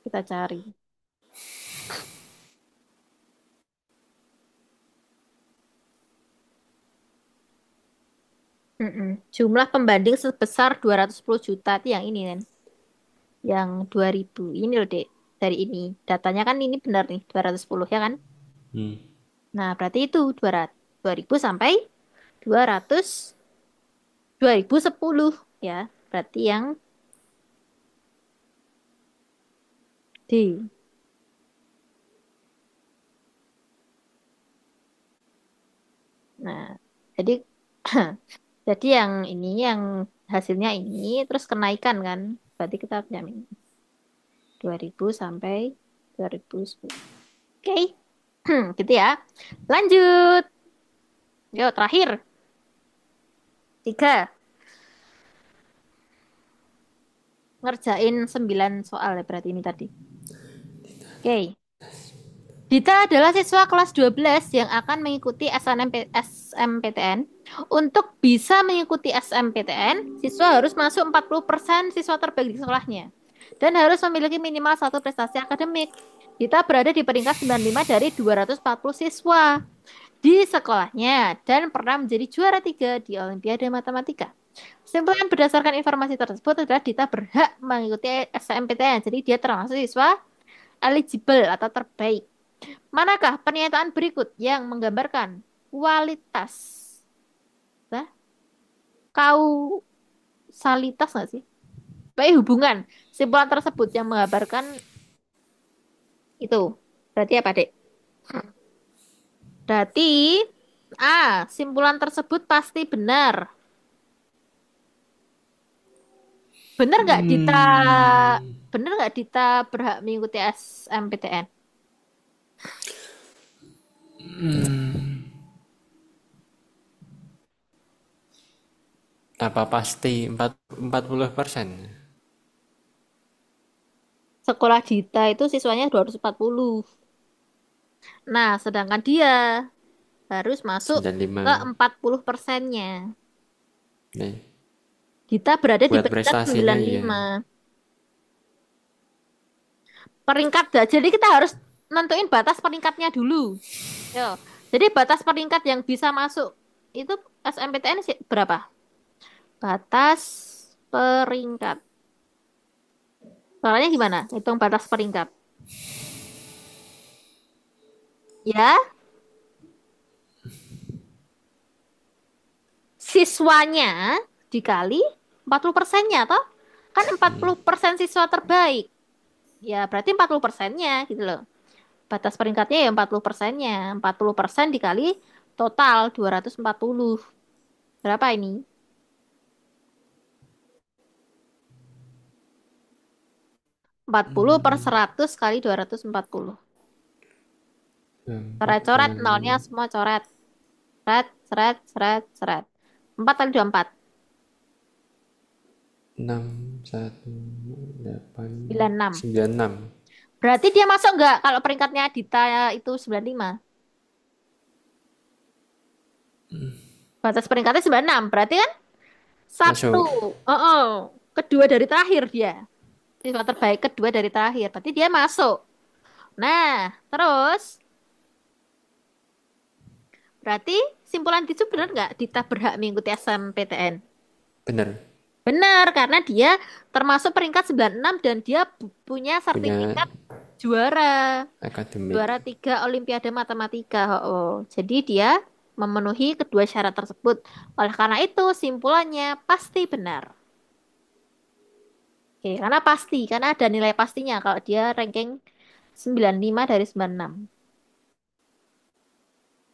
kita cari. Mm-mm. Jumlah pembanding sebesar 210 juta itu yang ini kan. Yang 2000. Ini loh, Dek. Dari ini. Datanya kan ini benar nih, 210 ya kan? Hmm. Nah, berarti itu 200, 2000 sampai 200 2010 ya. Berarti yang D. Nah, jadi jadi yang ini yang hasilnya ini terus kenaikan kan. Berarti kita punya ini 2000 sampai 2010. Oke. Gitu ya. Lanjut. Yo, terakhir. Tiga. Ngerjain 9 soal ya berarti ini tadi. Oke. Dita adalah siswa kelas 12 yang akan mengikuti SNMPTN. Untuk bisa mengikuti SMPTN, siswa harus masuk 40% siswa terbaik di sekolahnya. Dan harus memiliki minimal satu prestasi akademik. Dita berada di peringkat 95 dari 240 siswa di sekolahnya dan pernah menjadi juara 3 di Olimpiade Matematika. Kesimpulan berdasarkan informasi tersebut adalah Dita berhak mengikuti SNMPTN. Jadi dia termasuk siswa eligible atau terbaik. Manakah pernyataan berikut yang menggambarkan kualitas, nah, kausalitas nggak sih? Baik hubungan simpulan tersebut yang menggambarkan itu. Berarti apa, Dek? Berarti A, simpulan tersebut pasti benar. Benar nggak Dita? Hmm. Benar nggak Dita berhak mengikuti SMPTN? Apa pasti 40%? Sekolah Dita itu siswanya 240. Nah, sedangkan dia harus masuk ke 95. 40%-nya. Nih, Kita berada di buat peringkat prestasinya iya. 95. Peringkat, jadi kita harus nentuin batas peringkatnya dulu. Yo. Jadi batas peringkat yang bisa masuk itu SMPTN berapa? Batas peringkat. Soalnya gimana? Hitung batas peringkat. Ya, siswanya dikali 40%-nya toh. Kan 40% siswa terbaik. Ya, berarti 40%-nya gitu loh. Batas peringkatnya ya 40%-nya. 40% dikali total 240. Berapa ini? 40 per 100 kali 240. Empat Coret-coret, nolnya kali semua coret. Seret, seret, seret, seret. 4 kali 24. 6, 1, 8, 96. 96. Berarti dia masuk nggak kalau peringkatnya Dita itu 95? Batas peringkatnya 96. Berarti kan satu. Masuk. Oh, oh. Kedua dari terakhir dia. Siswa terbaik kedua dari terakhir. Berarti dia masuk. Nah, terus berarti simpulan itu benar nggak Dita berhak mengikuti SMPTN? Bener. Benar, karena dia termasuk peringkat 96 dan dia punya Punya sertifikat juara. akademik. Juara 3 Olimpiade Matematika. Oh. Jadi dia memenuhi kedua syarat tersebut. Oleh karena itu, simpulannya pasti benar. Oke, karena pasti, karena ada nilai pastinya kalau dia ranking 95 dari 96.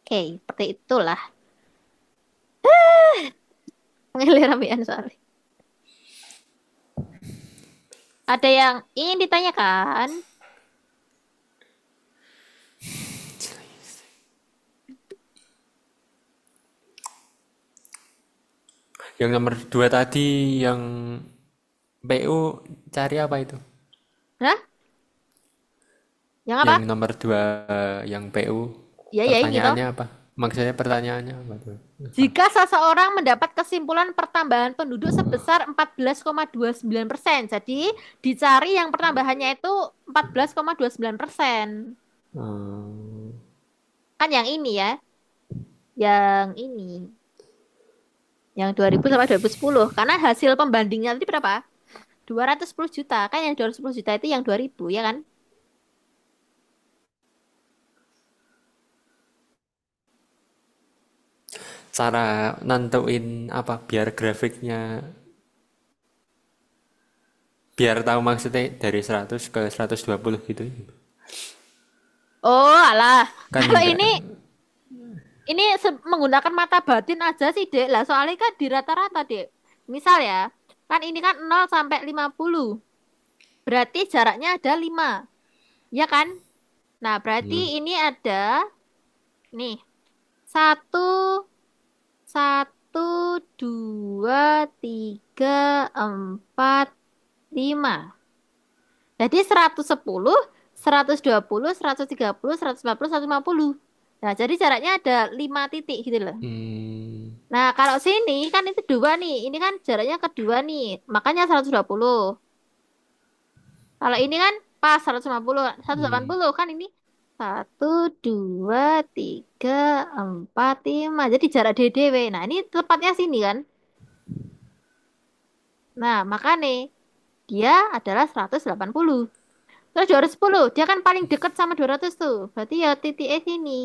Oke, seperti itulah. Mengalir ambeien soalnya. Ada yang ingin ditanyakan? Yang nomor dua tadi yang PU cari apa itu? Hah? Yang apa? Yang nomor dua yang PU Ya, ya ini toh. pertanyaannya apa? Maksudnya pertanyaannya apa tuh? Lupa. Jika seseorang mendapat kesimpulan pertambahan penduduk sebesar 14,29%. Jadi dicari yang pertambahannya itu 14,29%. Hmm, Kan yang ini ya. Yang ini. Yang 2000 sama 2010. Karena hasil pembandingnya tadi berapa? 210 juta. Kan yang 210 juta itu yang 2000 ya kan? cara nentuin apa biar grafiknya biar tahu maksudnya dari 100 ke 120 gitu. Oh alah. Kan Kalau enggak. ini menggunakan mata batin aja sih, Dek. Lah, soalnya kan di rata-rata, Dek. Misal ya, kan ini kan 0 sampai 50. Berarti jaraknya ada 5. Ya kan? Nah, berarti Hmm. ini ada nih, satu, satu, dua, tiga, empat, lima. Jadi 110, 120, 130, 140, 150. Nah, jadi jaraknya ada 5 titik gitu loh. Hmm. Nah, kalau sini kan itu dua nih. Ini kan jaraknya kedua nih. Makanya 120. Kalau ini kan pas 150, Hmm. 180 kan ini. Satu, dua, tiga, empat, lima. Jadi jarak DDW. Nah, ini tepatnya sini kan. Nah, makanya dia adalah 180. Terus 210. Dia kan paling dekat sama 200 tuh. Berarti ya titik E sini.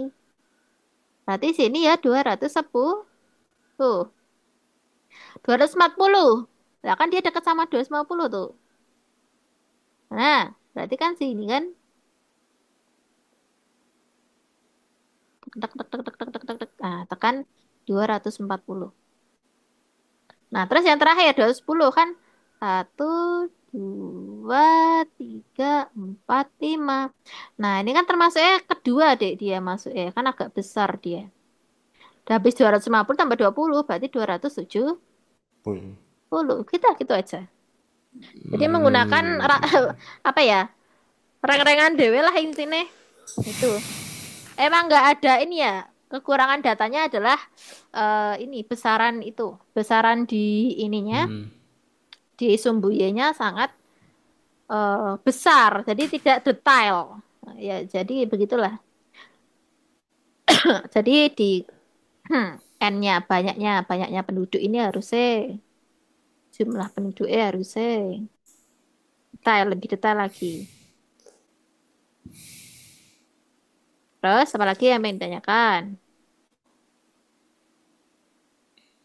Berarti sini ya 210. Tuh. 240. Nah, kan dia dekat sama 250 tuh. Nah, berarti kan sini kan. Tek, tek, tek, tek, tek, tek, tek, tek. Nah, tekan 240. Nah, terus yang terakhir 210 kan. Satu, dua, tiga, empat, lima. Nah, ini kan termasuknya kedua deh dia masuk ya. Kan agak besar dia. Udah habis 250 tambah 20 berarti 270. Pun. Kita gitu aja. Jadi menggunakan Hmm. apa ya? Reng-rengan dewe lah intinya. Itu. Emang nggak ada ini ya. Kekurangan datanya adalah ini besaran itu. Besaran di ininya, Hmm. di Sumbuyenya sangat besar. Jadi tidak detail. Ya, jadi begitulah. Jadi di N-nya banyaknya penduduk ini harusnya jumlah penduduknya harusnya detail, lebih detail lagi. Terus apalagi yang ingin ditanyakan?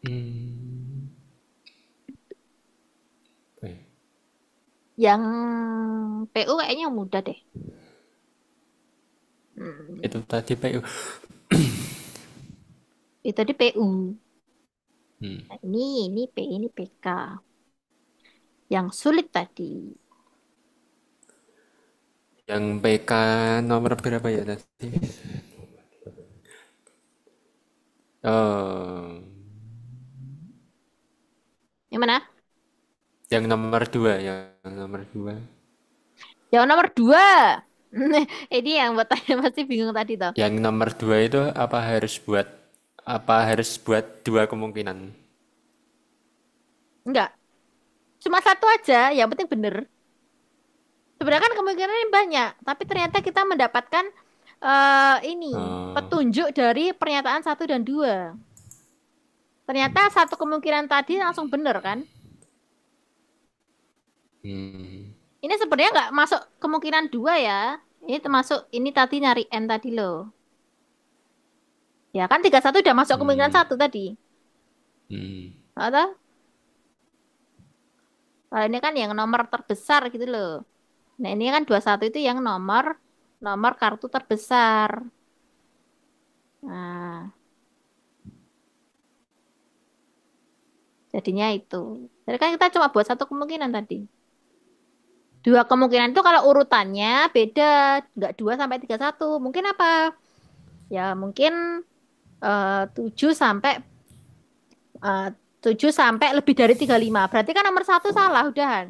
Hmm. Eh, Yang PU kayaknya mudah deh. Hmm, itu tadi PU. itu di PU. Hmm. Nah, ini P, ini PK. Yang sulit tadi. Yang PK nomor berapa ya tadi? Oh, Yang mana? yang nomor dua, yang nomor dua. Yang nomor dua. Ini yang buat tanya masih bingung tadi toh. Yang nomor dua itu apa harus buat dua kemungkinan? Enggak. Cuma satu aja. Yang penting bener. Sebenarnya kan kemungkinannya banyak. Tapi ternyata kita mendapatkan ini Oh, petunjuk dari pernyataan satu dan dua. Ternyata satu kemungkinan tadi langsung bener kan? Hmm. Ini sebenarnya nggak masuk kemungkinan dua ya. Ini termasuk ini tadi nyari N tadi loh. Ya kan 31 udah masuk kemungkinan Hmm. satu tadi. Hmm. Atau kalau ini kan yang nomor terbesar gitu loh. Nah, ini kan 21 itu yang nomor nomor kartu terbesar. Nah, jadinya itu. Jadi kan kita cuma buat satu kemungkinan tadi. Dua kemungkinan itu kalau urutannya beda, nggak 2 sampai 31. Mungkin apa? Ya, mungkin 7 sampai eh, 7 sampai lebih dari 35. Berarti kan nomor satu salah udahan.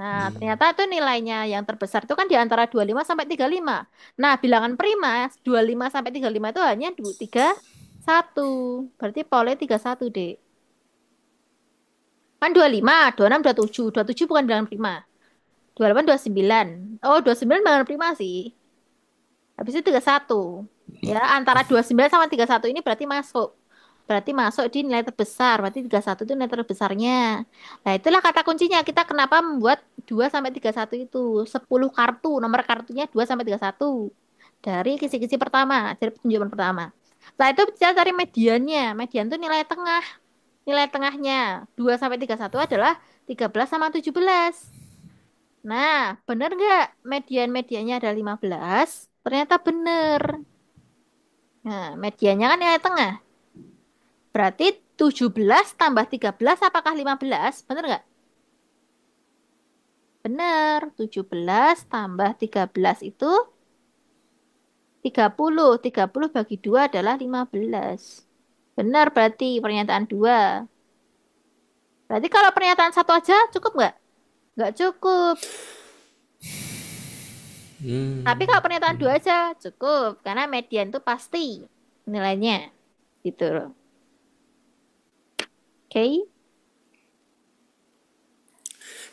Nah, ternyata itu nilainya yang terbesar itu kan di antara 25 sampai 35. Nah, bilangan prima 25 sampai 35 itu hanya 31. Berarti pole 31, Dek. Kan 25, 26, 27. 27 bukan bilangan prima. 28, 29. Oh, 29 bilangan prima sih. Habis itu 31. Ya, antara 29 sama 31 ini berarti masuk. Berarti masuk di nilai terbesar. Berarti 31 itu nilai terbesarnya. Nah, itulah kata kuncinya. Kita kenapa membuat 2 sampai 31 itu. 10 kartu. Nomor kartunya 2 sampai 31. Dari kisi-kisi pertama. Dari penunjukan pertama. Setelah itu kita cari mediannya. Median itu nilai tengah. Nilai tengahnya 2 sampai 31 adalah 13 sama 17. Nah, benar nggak median-mediannya ada 15? Ternyata benar. Nah, mediannya kan nilai tengah. Berarti 17 tambah 13 apakah 15? Benar nggak? Benar. 17 tambah 13 itu 30. 30 bagi 2 adalah 15. Benar berarti pernyataan 2. Berarti kalau pernyataan satu aja cukup nggak? Nggak cukup. Tapi kalau pernyataan 2 aja cukup. Karena median itu pasti nilainya. Gitu loh. Oke?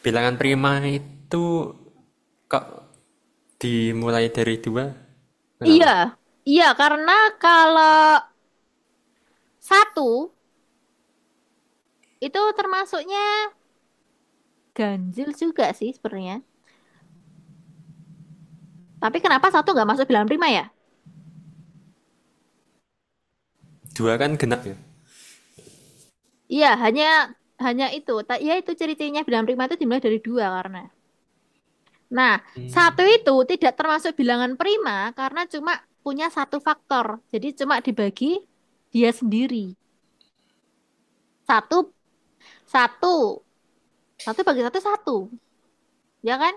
Bilangan prima itu kok dimulai dari dua? Iya. Kenapa? Iya, karena kalau satu itu termasuknya ganjil juga sih sebenarnya. Tapi kenapa satu nggak masuk bilangan prima ya? Dua kan genap ya? Iya, hanya itu. Ya itu ciri-cirinya bilangan prima itu dimulai dari dua karena. Nah, satu itu tidak termasuk bilangan prima karena cuma punya satu faktor. Jadi cuma dibagi dia sendiri. Satu, satu, satu bagi satu satu, ya kan?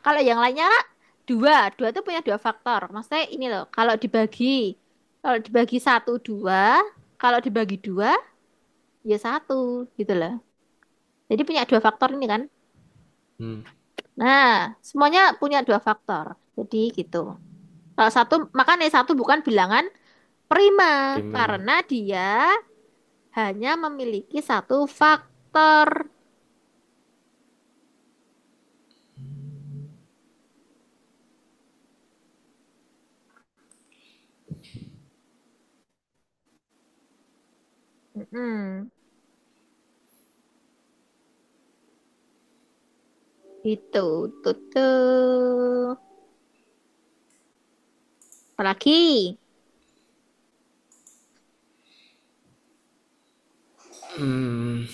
Kalau yang lainnya Kak, dua, dua itu punya dua faktor. Maksudnya ini loh, kalau dibagi satu dua, kalau dibagi dua ya satu gitu loh. Jadi punya dua faktor ini kan. Hmm. Nah, semuanya punya dua faktor. Jadi gitu. Kalau satu, makanya satu bukan bilangan prima Prima. karena dia hanya memiliki satu faktor. Mm-mm. Itu tuh tuh. Apalagi? Hmm.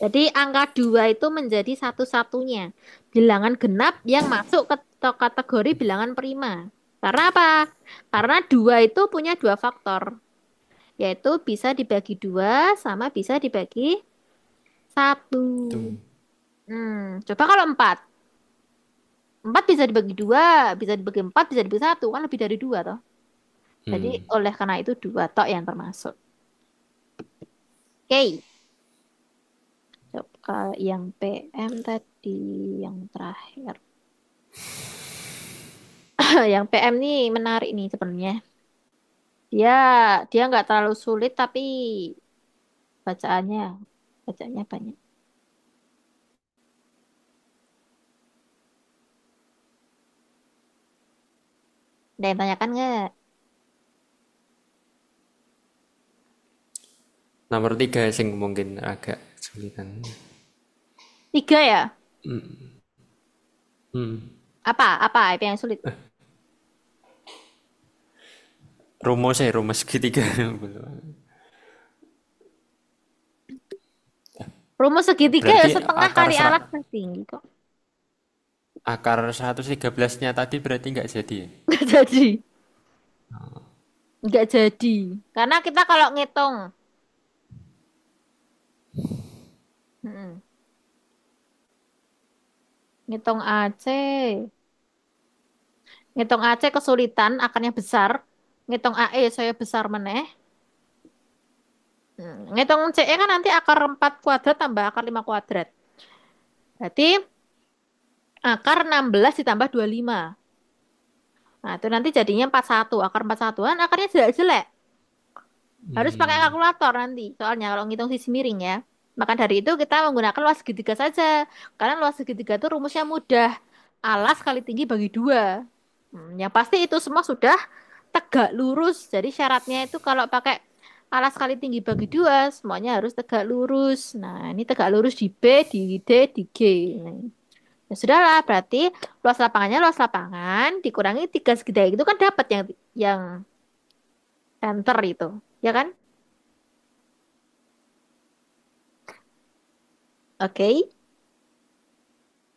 Jadi angka 2 itu menjadi satu-satunya bilangan genap yang masuk ke kategori bilangan prima. Karena apa? Karena 2 itu punya dua faktor, yaitu bisa dibagi 2 sama bisa dibagi satu. Tuh. Coba kalau 4. 4 bisa dibagi 2, bisa dibagi 4, bisa dibagi satu. Kan lebih dari 2 toh. Jadi Hmm. oleh karena itu 2 tok yang termasuk. Oke. Coba yang PM tadi, yang terakhir. Yang PM nih menarik nih sebenarnya. Dia dia nggak terlalu sulit tapi bacaannya bacaannya banyak. Ada yang tanyakan nggak? Nomor tiga sing mungkin agak sulitan. 3 ya? Apa yang sulit? Rumus segitiga. Rumus segitiga ya Berarti setengah kali alas kan tinggi kok. akar 113-nya tadi berarti nggak jadi ya? Nggak jadi. Nggak jadi. Karena kita kalau ngitung. mm, Ngitung AC. Ngitung AC kesulitan, akarnya besar. Ngitung AE saya besar meneh. Ngitung CE kan nanti akar 4 kuadrat tambah akar 5 kuadrat. Berarti akar 16 ditambah 25. Nah, itu nanti jadinya 41. Akar 41 kan akarnya jelek-jelek. Harus pakai kalkulator nanti. Soalnya kalau ngitung sisi miring ya. Maka dari itu kita menggunakan luas segitiga saja. Karena luas segitiga itu rumusnya mudah. Alas kali tinggi bagi dua. Yang pasti itu semua sudah tegak lurus. Jadi syaratnya itu kalau pakai alas kali tinggi bagi dua, semuanya harus tegak lurus. Nah, ini tegak lurus di B, di D, di G. Nah, ya sudahlah, berarti luas lapangan dikurangi tiga segitiga itu kan dapat yang center itu, ya kan? Oke,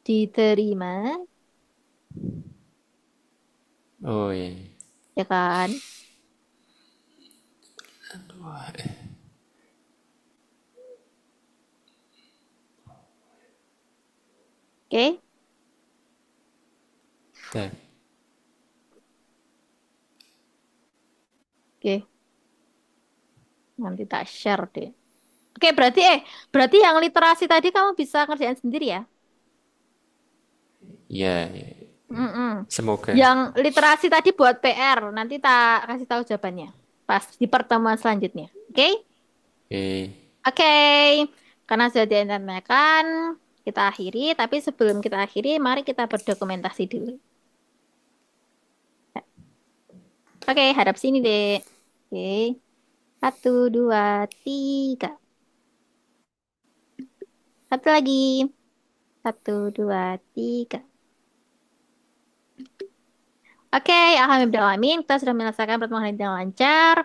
diterima, Oh iya. ya kan? Oke, Dah. oke, nanti tak share deh. Oke, berarti yang literasi tadi kamu bisa ngerjain sendiri ya? Iya, iya. Mm-mm. Semoga. Yang literasi tadi buat PR, nanti tak kasih tahu jawabannya pas di pertemuan selanjutnya. Oke? Eh, Oke, karena sudah ditanyakan, kita akhiri. Tapi sebelum kita akhiri, mari kita berdokumentasi dulu. Oke, hadap sini deh. Oke, satu, dua, tiga. Satu lagi. Satu, dua, tiga. Oke, alhamdulillah, kita sudah menyelesaikan pertemuan ini dengan lancar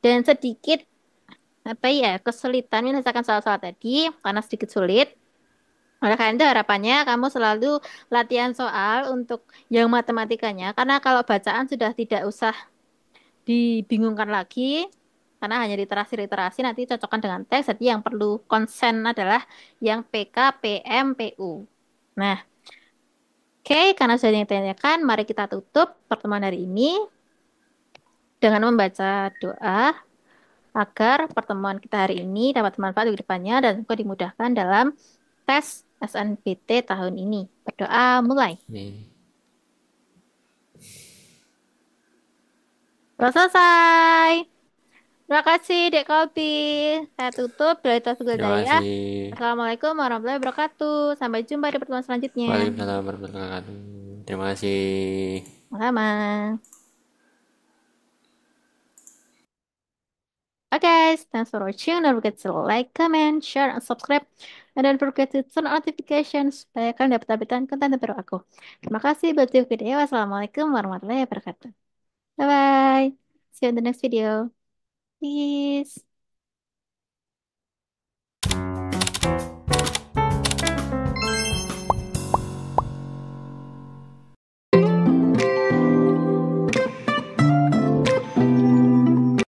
dan sedikit apa ya kesulitan menyelesaikan soal-soal tadi karena sedikit sulit. Oleh karena itu harapannya kamu selalu latihan soal untuk yang matematikanya karena kalau bacaan sudah tidak usah dibingungkan lagi karena hanya literasi-literasi nanti cocokkan dengan teks. Jadi yang perlu konsen adalah yang PK, PM, PU. Nah, oke, karena sudah ditanyakan, mari kita tutup pertemuan hari ini dengan membaca doa agar pertemuan kita hari ini dapat bermanfaat di depannya dan juga dimudahkan dalam tes SNBT tahun ini. Berdoa mulai. nih. Sudah selesai. Terima kasih, Dek Kolbi. Saya tutup. Bila itu Terima saya. kasih. Assalamualaikum warahmatullahi wabarakatuh. Sampai jumpa di pertemuan selanjutnya. Waalaikumsalam warahmatullahi wabarakatuh. Terima kasih. Sama. Okay, guys. Thanks for watching. Don't forget to like, comment, share, and subscribe. And don't forget to turn on notifications supaya kalian dapat updatean konten terbaru aku. Terima kasih buat video. Wassalamualaikum warahmatullahi wabarakatuh. Bye-bye. See you in the next video. Peace.